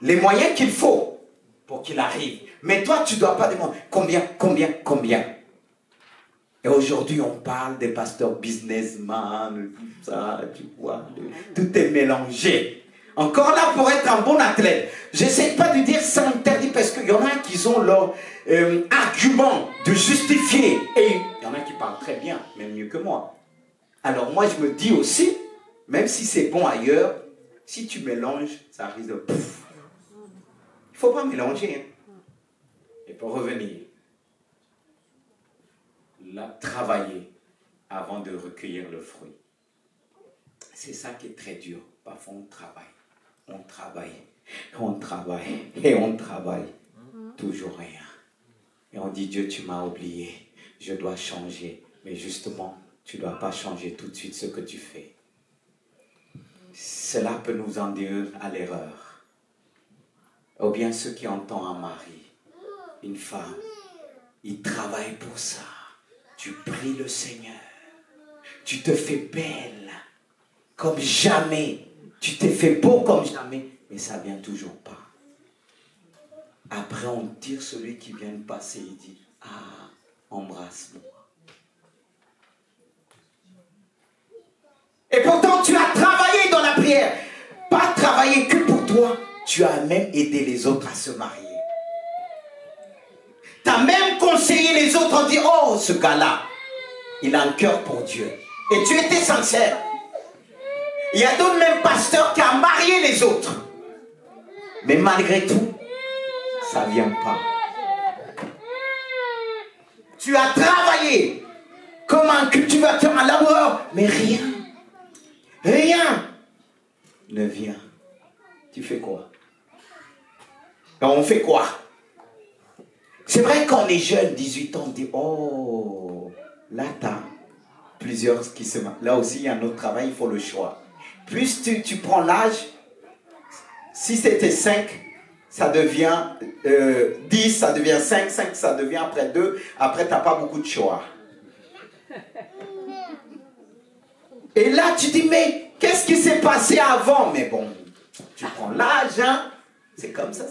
les moyens qu'il faut pour qu'il arrive. Mais toi, tu ne dois pas demander combien. Et aujourd'hui, on parle des pasteurs businessmen, tout ça, tu vois, tout est mélangé. Encore là pour être un bon athlète. Je n'essaie pas de dire ça interdit parce qu'il y en a qui ont leur argument de justifier. Et il y en a qui parlent très bien, même mieux que moi. Alors moi je me dis aussi, même si c'est bon ailleurs, si tu mélanges, ça risque de pouf. Il ne faut pas mélanger. Hein. Et pour revenir, là, travailler avant de recueillir le fruit. C'est ça qui est très dur. Parfois on travaille. Toujours rien. Et on dit, Dieu, tu m'as oublié, je dois changer. Mais justement, tu ne dois pas changer tout de suite ce que tu fais. Cela peut nous induire à l'erreur. Ou bien ceux qui entendent un mari, une femme, ils travaillent pour ça. Tu pries le Seigneur. Tu te fais belle comme jamais. Tu t'es fait beau comme jamais, mais ça ne vient toujours pas. Après, on tire celui qui vient de passer, il dit, ah, embrasse-moi. Et pourtant, tu as travaillé dans la prière. Pas travaillé que pour toi, tu as même aidé les autres à se marier. Tu as même conseillé les autres en disant, oh, ce gars-là, il a un cœur pour Dieu. Et tu étais sincère. Il y a d'autres même pasteurs qui ont marié les autres. Mais malgré tout, ça ne vient pas. Tu as travaillé comme un cultivateur, un laboureur, mais rien ne vient. Tu fais quoi? On fait quoi? C'est vrai qu'on est jeune, 18 ans, on dit, oh, là t'as plusieurs qui se marient. Là aussi, il y a un autre travail, il faut le choix. Plus tu prends l'âge, si c'était 5, ça devient 10, ça devient 5, ça devient après 2, après tu n'as pas beaucoup de choix. Et là tu dis, mais qu'est-ce qui s'est passé avant? Mais bon, tu prends l'âge, hein? C'est comme ça,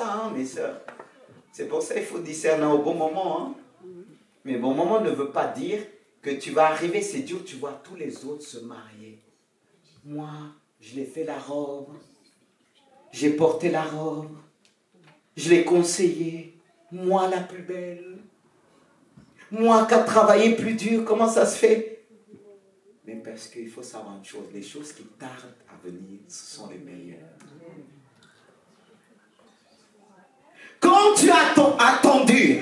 hein, mes soeurs. C'est pour ça qu'il faut discerner au bon moment. Hein? Mais bon moment ne veut pas dire que tu vas arriver, c'est dur, tu vois tous les autres se marier. Moi, je l'ai fait la robe. J'ai porté la robe. Je l'ai conseillé. Moi, la plus belle. Moi qui a travaillé plus dur. Comment ça se fait? Mais parce qu'il faut savoir une chose. Les choses qui tardent à venir, ce sont les meilleures. Quand tu as attendu,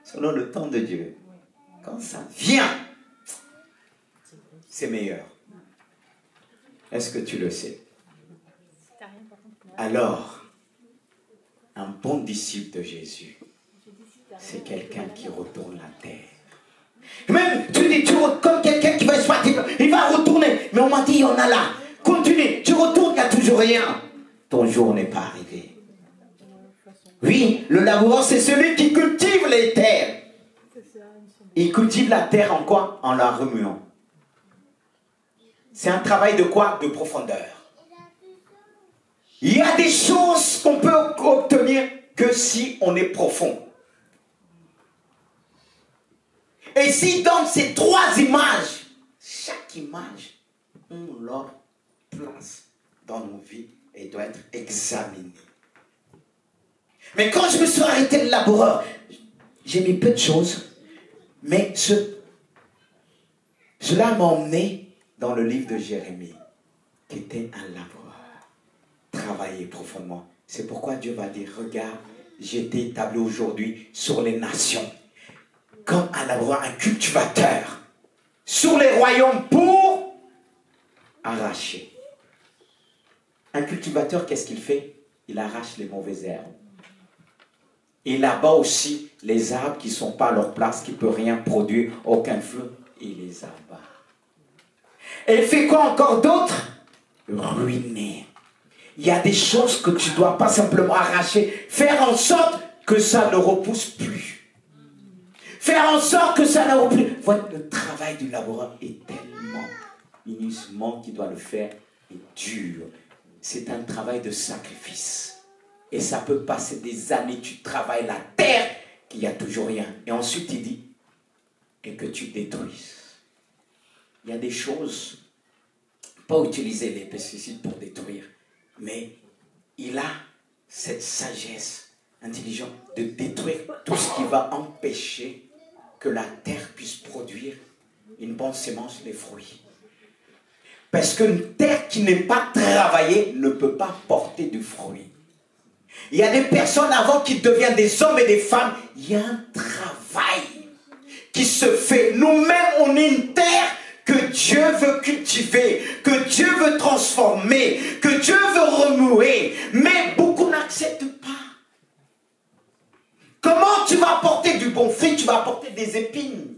selon le temps de Dieu, quand ça vient, c'est meilleur. Est-ce que tu le sais? Alors, Un bon disciple de Jésus, c'est quelqu'un qui retourne la terre. Même, tu dis, comme quelqu'un qui va exploiter, il va retourner. Mais on m'a dit, il y en a là. Continue, tu retournes, il n'y a toujours rien. Ton jour n'est pas arrivé. Oui, le laboureur, c'est celui qui cultive les terres. Il cultive la terre en quoi? En la remuant. C'est un travail de quoi? De profondeur. Il y a des choses qu'on peut obtenir que si on est profond. Et si dans ces trois images, chaque image, on leur place dans nos vies et doit être examinée. Mais quand je me suis arrêté de laboureur, j'ai mis peu de choses, mais cela m'a emmené dans le livre de Jérémie, qui était un laboureur, travailler profondément. C'est pourquoi Dieu va dire, regarde, j'ai été établi aujourd'hui sur les nations, comme un laboureur, un cultivateur, sur les royaumes pour arracher. Un cultivateur, qu'est-ce qu'il fait? Il arrache les mauvaises herbes. Il abat aussi les arbres qui ne sont pas à leur place, qui ne peuvent rien produire, aucun feu. Il les abat. Et il fait quoi encore d'autre? Ruiner. Il y a des choses que tu ne dois pas simplement arracher. Faire en sorte que ça ne repousse plus. Faire en sorte que ça ne repousse plus. Voilà, le travail du laboureur est tellement minusement qu'il doit le faire est dur. C'est un travail de sacrifice. Et ça peut passer des années, tu travailles la terre, qu'il n'y a toujours rien. Et ensuite il dit, et que tu détruises. Il y a des choses, pas utiliser les pesticides pour détruire, mais il a cette sagesse intelligente de détruire tout ce qui va empêcher que la terre puisse produire une bonne sémence, les fruits. Parce qu'une terre qui n'est pas travaillée ne peut pas porter du fruit. Il y a des personnes avant qu'ils deviennent des hommes et des femmes, il y a un travail qui se fait. Nous-mêmes, on est une terre que Dieu veut cultiver, que Dieu veut transformer, que Dieu veut remuer. Mais beaucoup n'acceptent pas. Comment tu vas apporter du bon fruit? Tu vas apporter des épines.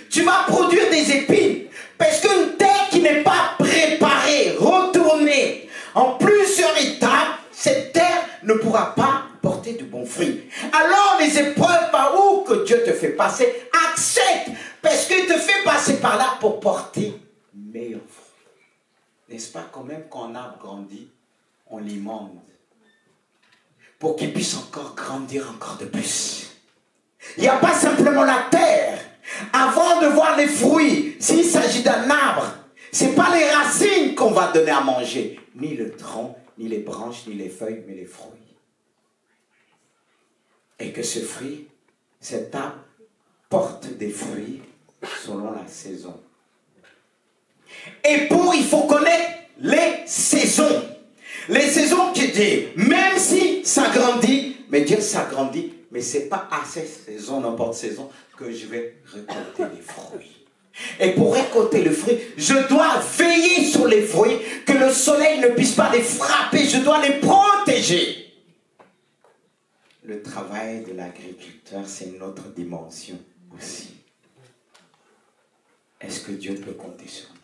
Tu vas produire des épines. Parce qu'une terre qui n'est pas préparée, retournée en plusieurs étapes, cette terre ne pourra pas porter du bon fruit. Alors les épreuves par où que Dieu te fait passer, accepte, parce qu'il te fait passer par là pour porter meilleur fruit. N'est-ce pas quand même quand un arbre grandit, on l'immonde pour qu'il puisse encore grandir encore de plus. Il n'y a pas simplement la terre. Avant de voir les fruits, s'il s'agit d'un arbre, ce n'est pas les racines qu'on va donner à manger, ni le tronc, ni les branches, ni les feuilles, mais les fruits. Et que ce fruit, cet arbre, porte des fruits selon la saison. Et il faut connaître les saisons. Les saisons qui disent, même si ça grandit, mais Dieu ça grandit, mais ce n'est pas à cette saison, n'importe saison, que je vais récolter les fruits. Et pour récolter le fruit, je dois veiller sur les fruits, que le soleil ne puisse pas les frapper, je dois les protéger. Le travail de l'agriculteur, c'est une autre dimension aussi. Est-ce que Dieu peut compter sur nous?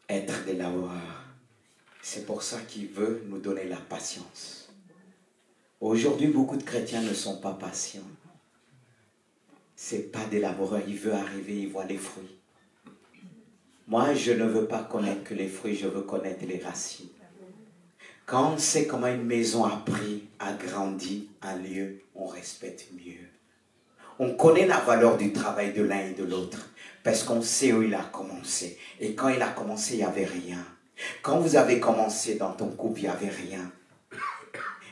Être des laboureurs, c'est pour ça qu'il veut nous donner la patience. Aujourd'hui, beaucoup de chrétiens ne sont pas patients. Ce n'est pas des laboureurs, il veut arriver, il voit les fruits. Moi, je ne veux pas connaître que les fruits, je veux connaître les racines. Quand on sait comment une maison a pris, a grandi, un lieu, on respecte mieux. On connaît la valeur du travail de l'un et de l'autre, parce qu'on sait où il a commencé. Et quand il a commencé, il n'y avait rien. Quand vous avez commencé dans ton couple, il n'y avait rien.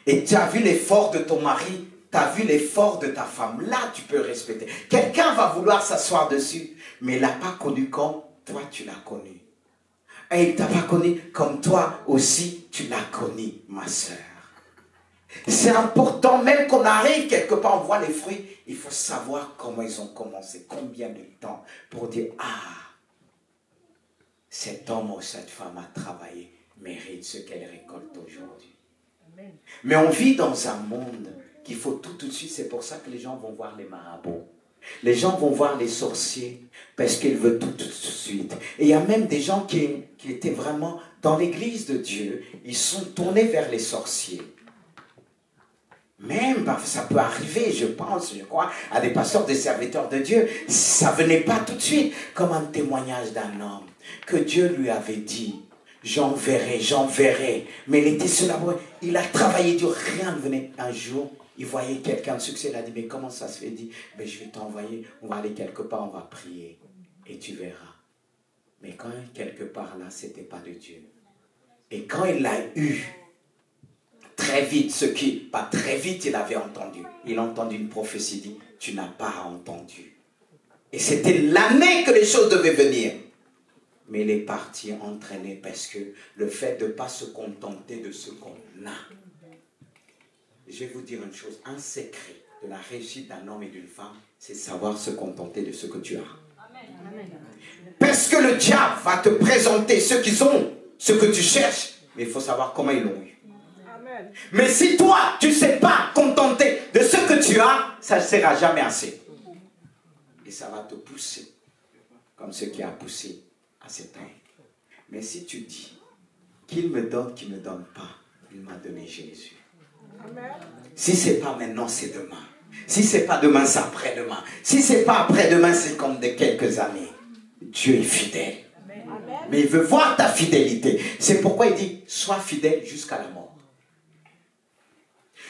Et tu as vu l'effort de ton mari, tu as vu l'effort de ta femme. Là, tu peux respecter. Quelqu'un va vouloir s'asseoir dessus, mais il ne l'a pas connu comme toi, tu l'as connu. Et il ne t'a pas connu comme toi aussi, tu l'as connu, ma soeur. C'est important, même qu'on arrive quelque part, on voit les fruits, il faut savoir comment ils ont commencé, combien de temps, pour dire, ah, cet homme ou cette femme a travaillé, mérite ce qu'elle récolte aujourd'hui. Mais on vit dans un monde qu'il faut tout de suite. C'est pour ça que les gens vont voir les marabouts. Les gens vont voir les sorciers parce qu'ils veulent tout de suite. Et il y a même des gens qui étaient vraiment dans l'église de Dieu. Ils sont tournés vers les sorciers. Même, ça peut arriver, je pense, je crois, à des pasteurs, des serviteurs de Dieu. Ça venait pas tout de suite comme un témoignage d'un homme que Dieu lui avait dit. J'enverrai. Mais il était sur la voie. Il a travaillé dur, rien ne venait. Un jour, il voyait quelqu'un de succès. Il a dit, mais comment ça se fait? Il dit, mais je vais t'envoyer. On va aller quelque part, on va prier. Et tu verras. Mais quand quelque part là, c'était pas de Dieu. Et quand il l'a eu, très vite, pas très vite, il avait entendu. Il a entendu une prophétie, dit, tu n'as pas entendu. Et c'était l'année que les choses devaient venir. Mais il est parti entraîné parce que le fait de ne pas se contenter de ce qu'on a. Je vais vous dire une chose, un secret de la réussite d'un homme et d'une femme, c'est savoir se contenter de ce que tu as. Amen. Parce que le diable va te présenter ceux qui ont ce que tu cherches, mais il faut savoir comment ils l'ont eu. Amen. Mais si toi, tu ne sais pas contenter de ce que tu as, ça ne sera jamais assez. Et ça va te pousser, comme ce qui a poussé à cet homme. Mais si tu dis, qu'il me donne, qu'il ne me donne pas, il m'a donné Jésus. Amen. Si ce n'est pas maintenant, c'est demain. Si ce n'est pas demain, c'est après-demain. Si ce n'est pas après-demain, c'est comme de quelques années. Dieu est fidèle. Amen. Mais il veut voir ta fidélité. C'est pourquoi il dit, sois fidèle jusqu'à la mort.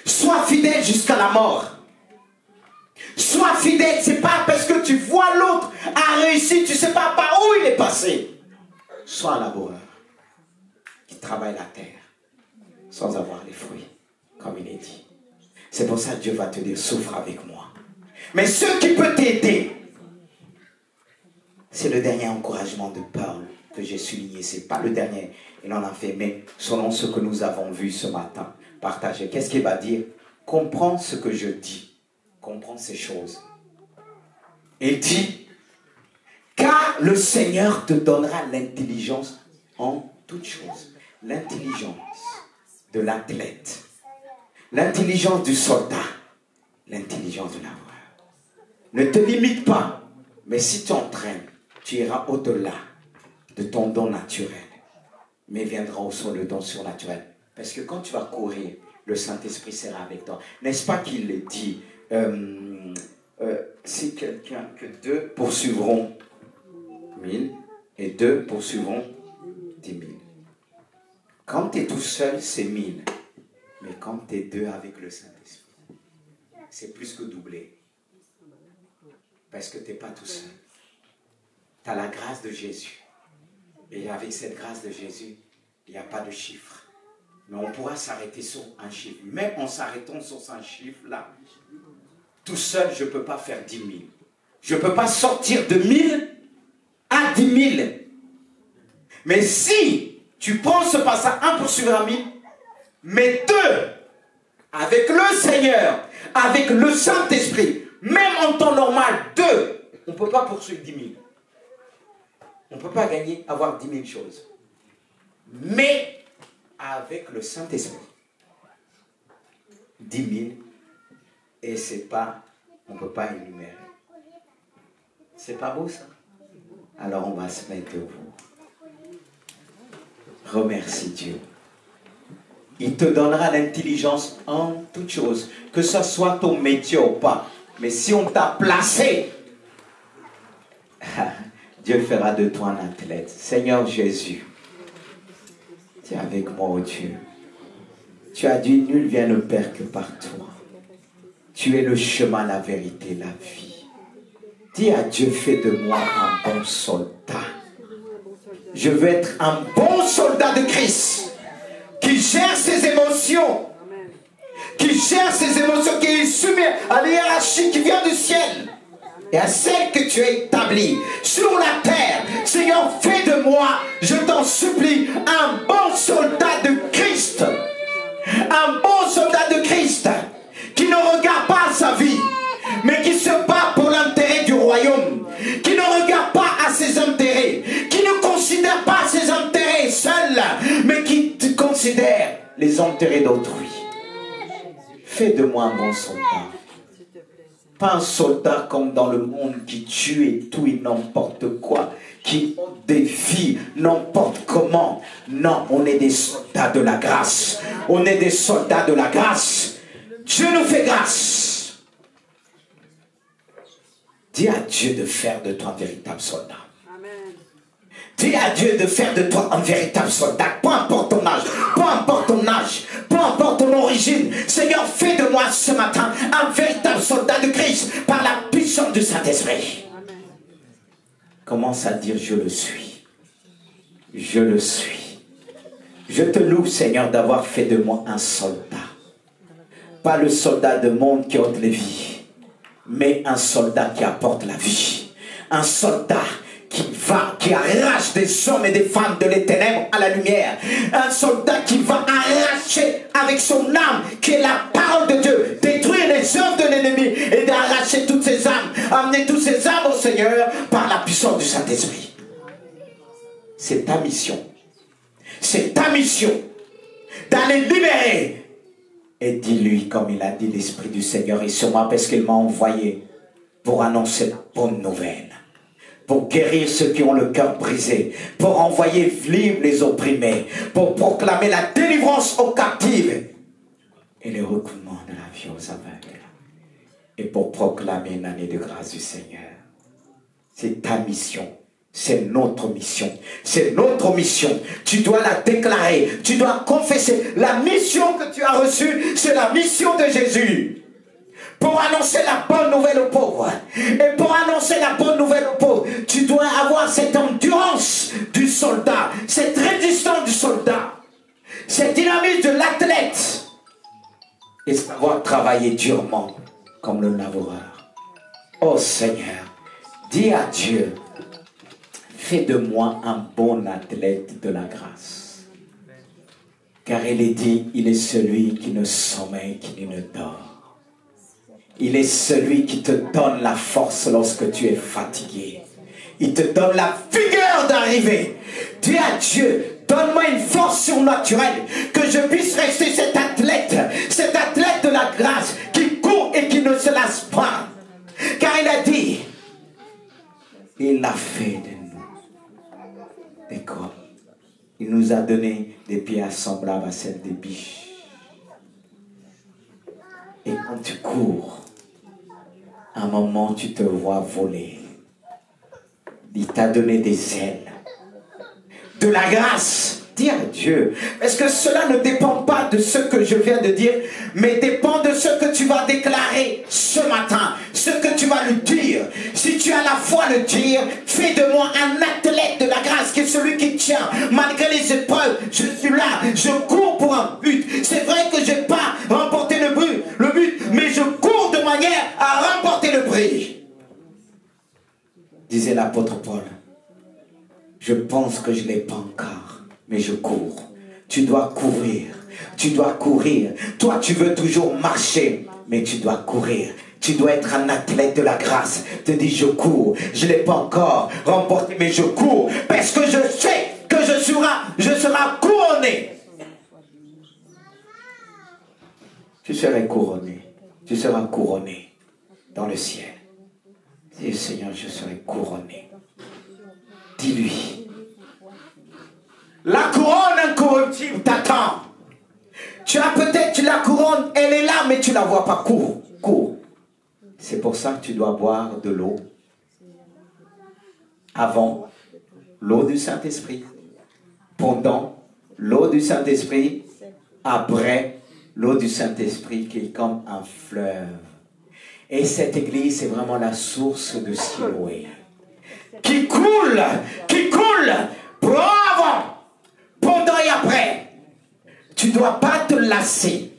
Sois fidèle jusqu'à la mort. Sois fidèle, c'est pas parce que tu vois l'autre a réussi, tu ne sais pas par où il est passé. Sois un laboureur qui travaille la terre sans avoir les fruits, comme il est dit. C'est pour ça que Dieu va te dire, souffre avec moi. Mais ce qui peut t'aider, c'est le dernier encouragement de Paul que j'ai souligné. Ce n'est pas le dernier, il en a fait, mais selon ce que nous avons vu ce matin, partagé. Qu'est-ce qu'il va dire? Comprends ce que je dis. Comprends ces choses. Il dit, car le Seigneur te donnera l'intelligence en toutes choses. L'intelligence de l'athlète, l'intelligence du soldat, l'intelligence du laboureur. Ne te limite pas, mais si tu entraînes, tu iras au-delà de ton don naturel. Mais viendra aussi le don surnaturel. Parce que quand tu vas courir, le Saint-Esprit sera avec toi. N'est-ce pas qu'il dit, si quelqu'un que 2 poursuivront 1000 et 2 poursuivront 10 000. Quand tu es tout seul, c'est 1000. Mais quand tu es 2 avec le Saint-Esprit, c'est plus que doublé. Parce que tu n'es pas tout seul. Tu as la grâce de Jésus. Et avec cette grâce de Jésus, il n'y a pas de chiffre. Mais on pourra s'arrêter sur un chiffre. Même en s'arrêtant sur un chiffre là, tout seul, je ne peux pas faire 10 000. Je ne peux pas sortir de 1000 à 10 000. Mais si tu prends ce passage, 1 pour suivre 1000, mais 2 avec le Seigneur, avec le Saint-Esprit, même en temps normal, 2, on ne peut pas poursuivre 10 000. On ne peut pas gagner, avoir 10 000 choses. Mais avec le Saint-Esprit, 10 000, et c'est pas, on ne peut pas énumérer. C'est pas beau ça? Alors on va se mettre debout. Remercie Dieu. Il te donnera l'intelligence en toutes choses, que ce soit ton métier ou pas. Mais si on t'a placé, Dieu fera de toi un athlète. Seigneur Jésus, tu es avec moi, oh Dieu. Tu as dit, nul vient au Père que par toi. Tu es le chemin, la vérité, la vie. Dis à Dieu, fais de moi un bon soldat. Je veux être un bon soldat de Christ, qui gère ses émotions, qui est soumis à la hiérarchie qui vient du ciel et à celle que tu as établie sur la terre. Seigneur, fais de moi, je t'en supplie, un bon soldat de Christ. Un bon soldat de Christ qui ne regarde pas sa vie, mais qui se bat pour l'intérêt du royaume, qui ne regarde pas à ses intérêts, qui ne considère pas ses intérêts seuls, mais qui considère les intérêts l'intérêt d'autrui. Fais de moi un bon soldat. Pas un soldat comme dans le monde qui tue et tout et n'importe quoi, qui défie n'importe comment. Non, on est des soldats de la grâce. On est des soldats de la grâce. Dieu nous fait grâce. Dis à Dieu de faire de toi un véritable soldat. Dis à Dieu de faire de toi un véritable soldat. Peu importe ton âge, peu importe ton âge, peu importe ton origine. Seigneur, fais de moi ce matin un véritable soldat de Christ par la puissance du Saint-Esprit. Commence à dire je le suis. Je le suis. Je te loue, Seigneur, d'avoir fait de moi un soldat. Pas le soldat de monde qui ôte les vies, mais un soldat qui apporte la vie. Un soldat qui arrache des hommes et des femmes de les ténèbres à la lumière. Un soldat qui va arracher avec son âme, qui est la parole de Dieu, détruire les œuvres de l'ennemi et d'arracher toutes ces âmes, amener toutes ces âmes au Seigneur par la puissance du Saint-Esprit. C'est ta mission. C'est ta mission d'aller libérer. Et dis-lui, comme il a dit, l'Esprit du Seigneur est sur moi parce qu'il m'a envoyé pour annoncer la bonne nouvelle. Pour guérir ceux qui ont le cœur brisé, pour envoyer vivre les opprimés, pour proclamer la délivrance aux captifs et le recouvrement de la vie aux aveugles, et pour proclamer une année de grâce du Seigneur. C'est ta mission, c'est notre mission, c'est notre mission. Tu dois la déclarer, tu dois confesser. La mission que tu as reçue, c'est la mission de Jésus. Pour annoncer la bonne nouvelle aux pauvres. Et pour annoncer la bonne nouvelle aux pauvres, tu dois avoir cette endurance du soldat, cette résistance du soldat, cette dynamisme de l'athlète. Et savoir travailler durement comme le laboureur. Oh Seigneur, dis à Dieu, fais de moi un bon athlète de la grâce. Car il est dit, il est celui qui ne sommeille, qui ne dort. Il est celui qui te donne la force lorsque tu es fatigué. Il te donne la vigueur d'arriver. Dis à Dieu, donne-moi une force surnaturelle, que je puisse rester cet athlète de la grâce, qui court et qui ne se lasse pas. Car il a dit, il a fait de nous des corps. Il nous a donné des pierres semblables à celles des biches. Et quand tu cours, à un moment, tu te vois voler. Il t'a donné des ailes. De la grâce. Dis à Dieu. Parce que cela ne dépend pas de ce que je viens de dire, mais dépend de ce que tu vas déclarer ce matin. Ce que tu vas lui dire. Si tu as la foi de dire, fais de moi un athlète de la grâce, qui est celui qui tient. Malgré les épreuves, je suis là. Je cours pour un but. C'est vrai que je n'ai pas remporté le but, mais je cours de manière à remporter le prix. Disait l'apôtre Paul. Je pense que je ne l'ai pas encore, mais je cours. Tu dois courir. Tu dois courir. Toi, tu veux toujours marcher, mais tu dois courir. Tu dois être un athlète de la grâce. Te dis, je cours. Je ne l'ai pas encore remporté, mais je cours. Parce que je sais que je serai couronné. Tu seras couronné. Tu seras couronné dans le ciel. Dis, Seigneur, je serai couronné. Dis-lui. La couronne incorruptible t'attend. Tu as peut-être la couronne, elle est là, mais tu ne la vois pas. Cours, cours. C'est pour ça que tu dois boire de l'eau. Avant, l'eau du Saint-Esprit. Pendant, l'eau du Saint-Esprit. Après, l'eau du Saint-Esprit qui est comme un fleuve. Et cette église, c'est vraiment la source de Siloé. Qui coule, pour avant, pendant et après. Tu ne dois pas te lasser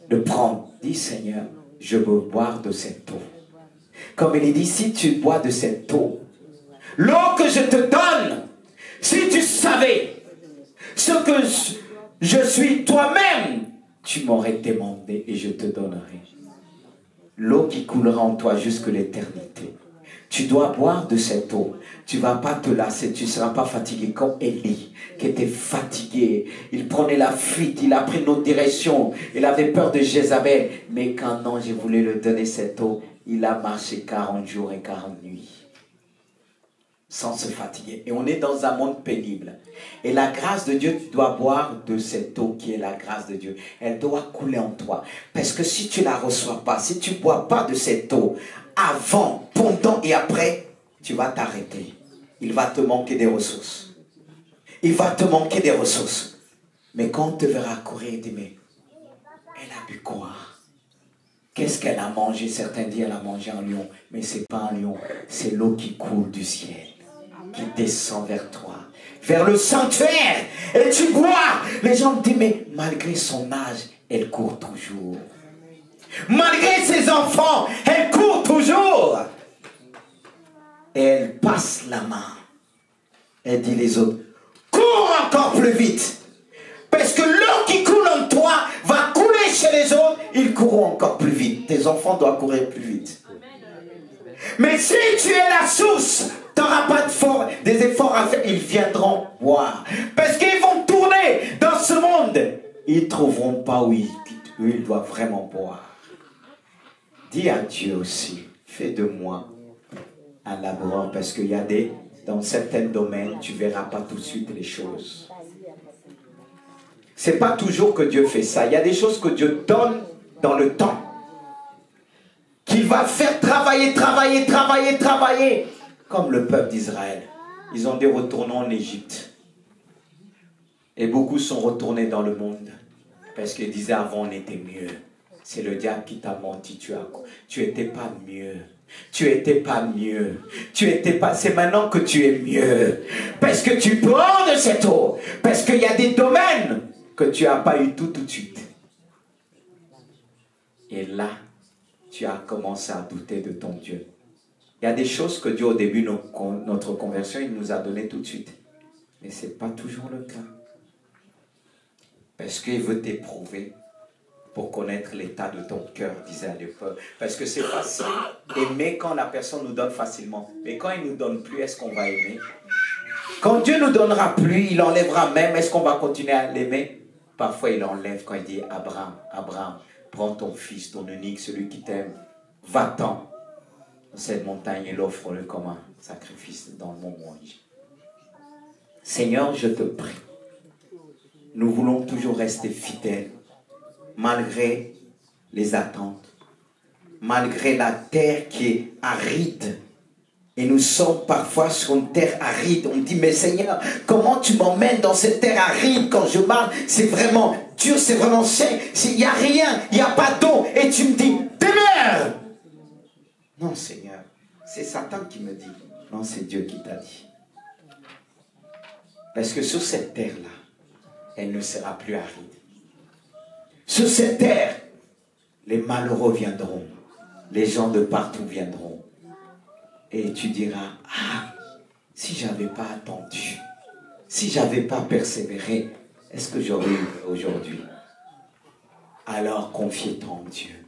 de prendre. Dis, Seigneur, je veux boire de cette eau. Comme il dit, si tu bois de cette eau, l'eau que je te donne, si tu savais ce que je suis toi-même, tu m'aurais demandé et je te donnerai. L'eau qui coulera en toi jusqu'à l'éternité. Tu dois boire de cette eau. Tu ne vas pas te lasser, tu ne seras pas fatigué comme Élie, qui était fatigué. Il prenait la fuite, il a pris une autre direction. Il avait peur de Jézabel. Mais quand l'ange voulait lui donner cette eau, il a marché 40 jours et 40 nuits. Sans se fatiguer. Et on est dans un monde pénible. Et la grâce de Dieu, tu dois boire de cette eau qui est la grâce de Dieu. Elle doit couler en toi. Parce que si tu ne la reçois pas, si tu ne bois pas de cette eau, avant, pendant et après, tu vas t'arrêter. Il va te manquer des ressources. Il va te manquer des ressources. Mais quand on te verra courir, il dit, mais elle a bu quoi? Qu'est-ce qu'elle a mangé? Certains disent elle a mangé un lion. Mais ce n'est pas un lion. C'est l'eau qui coule du ciel, qui descend vers toi, vers le sanctuaire. Et tu bois. Les gens disent, mais malgré son âge, elle court toujours. Malgré ses enfants, elle court toujours. Et elle passe la main. Elle dit les autres, cours encore plus vite. Parce que l'eau qui coule en toi va couler chez les autres. Ils courront encore plus vite. Tes enfants doivent courir plus vite. Mais si tu es la source, tu n'auras pas des efforts à faire. Ils viendront boire. Parce qu'ils vont tourner dans ce monde. Ils ne trouveront pas où ils doivent vraiment boire. Dis à Dieu aussi, fais de moi un laboureur, parce qu'il y a dans certains domaines, tu ne verras pas tout de suite les choses. Ce n'est pas toujours que Dieu fait ça. Il y a des choses que Dieu donne dans le temps. Qu'il va faire travailler. Comme le peuple d'Israël. Ils ont dit retournons en Égypte. Et beaucoup sont retournés dans le monde. Parce qu'ils disaient avant on était mieux. C'est le diable qui t'a menti. Tu n'étais pas mieux. C'est maintenant que tu es mieux. Parce que tu prends de cette eau. Parce qu'il y a des domaines que tu n'as pas eu tout de suite. Et là, tu as commencé à douter de ton Dieu. Il y a des choses que Dieu, au début de notre conversion, il nous a donné tout de suite. Mais ce n'est pas toujours le cas. Parce qu'il veut t'éprouver pour connaître l'état de ton cœur, disait l'épreuve. Parce que c'est facile aimer quand la personne nous donne facilement. Mais quand il ne nous donne plus, est-ce qu'on va aimer? Quand Dieu nous donnera plus, il enlèvera même. Est-ce qu'on va continuer à l'aimer? Parfois, il enlève quand il dit Abraham, prends ton fils, ton unique, celui qui t'aime. Va-t'en dans cette montagne et l'offre-le comme un sacrifice dans le mont Moïse. Seigneur, je te prie. Nous voulons toujours rester fidèles. Malgré les attentes, malgré la terre qui est aride. Et nous sommes parfois sur une terre aride. On dit, mais Seigneur, comment tu m'emmènes dans cette terre aride quand je marche? C'est vraiment dur, c'est vraiment sec. Il n'y a rien, il n'y a pas d'eau. Et tu me dis, demeure! Non, Seigneur, c'est Satan qui me dit. Non, c'est Dieu qui t'a dit. Parce que sur cette terre-là, elle ne sera plus aride. Sur cette terre, les malheureux viendront, les gens de partout viendront. Et tu diras, ah, si je n'avais pas attendu, si je n'avais pas persévéré, est-ce que j'aurais eu aujourd'hui? Alors confie-toi en Dieu.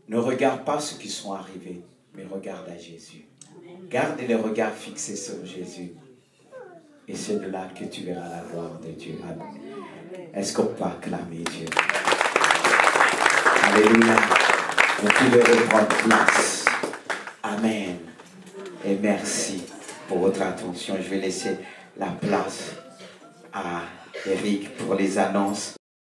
Ne regarde pas ceux qui sont arrivés, mais regarde à Jésus. Garde les regards fixés sur Jésus. Et c'est de là que tu verras la gloire de Dieu. Amen. Est-ce qu'on peut acclamer Dieu? Alléluia. Vous pouvez reprendre place. Amen. Et merci pour votre attention. Je vais laisser la place à Eric pour les annonces.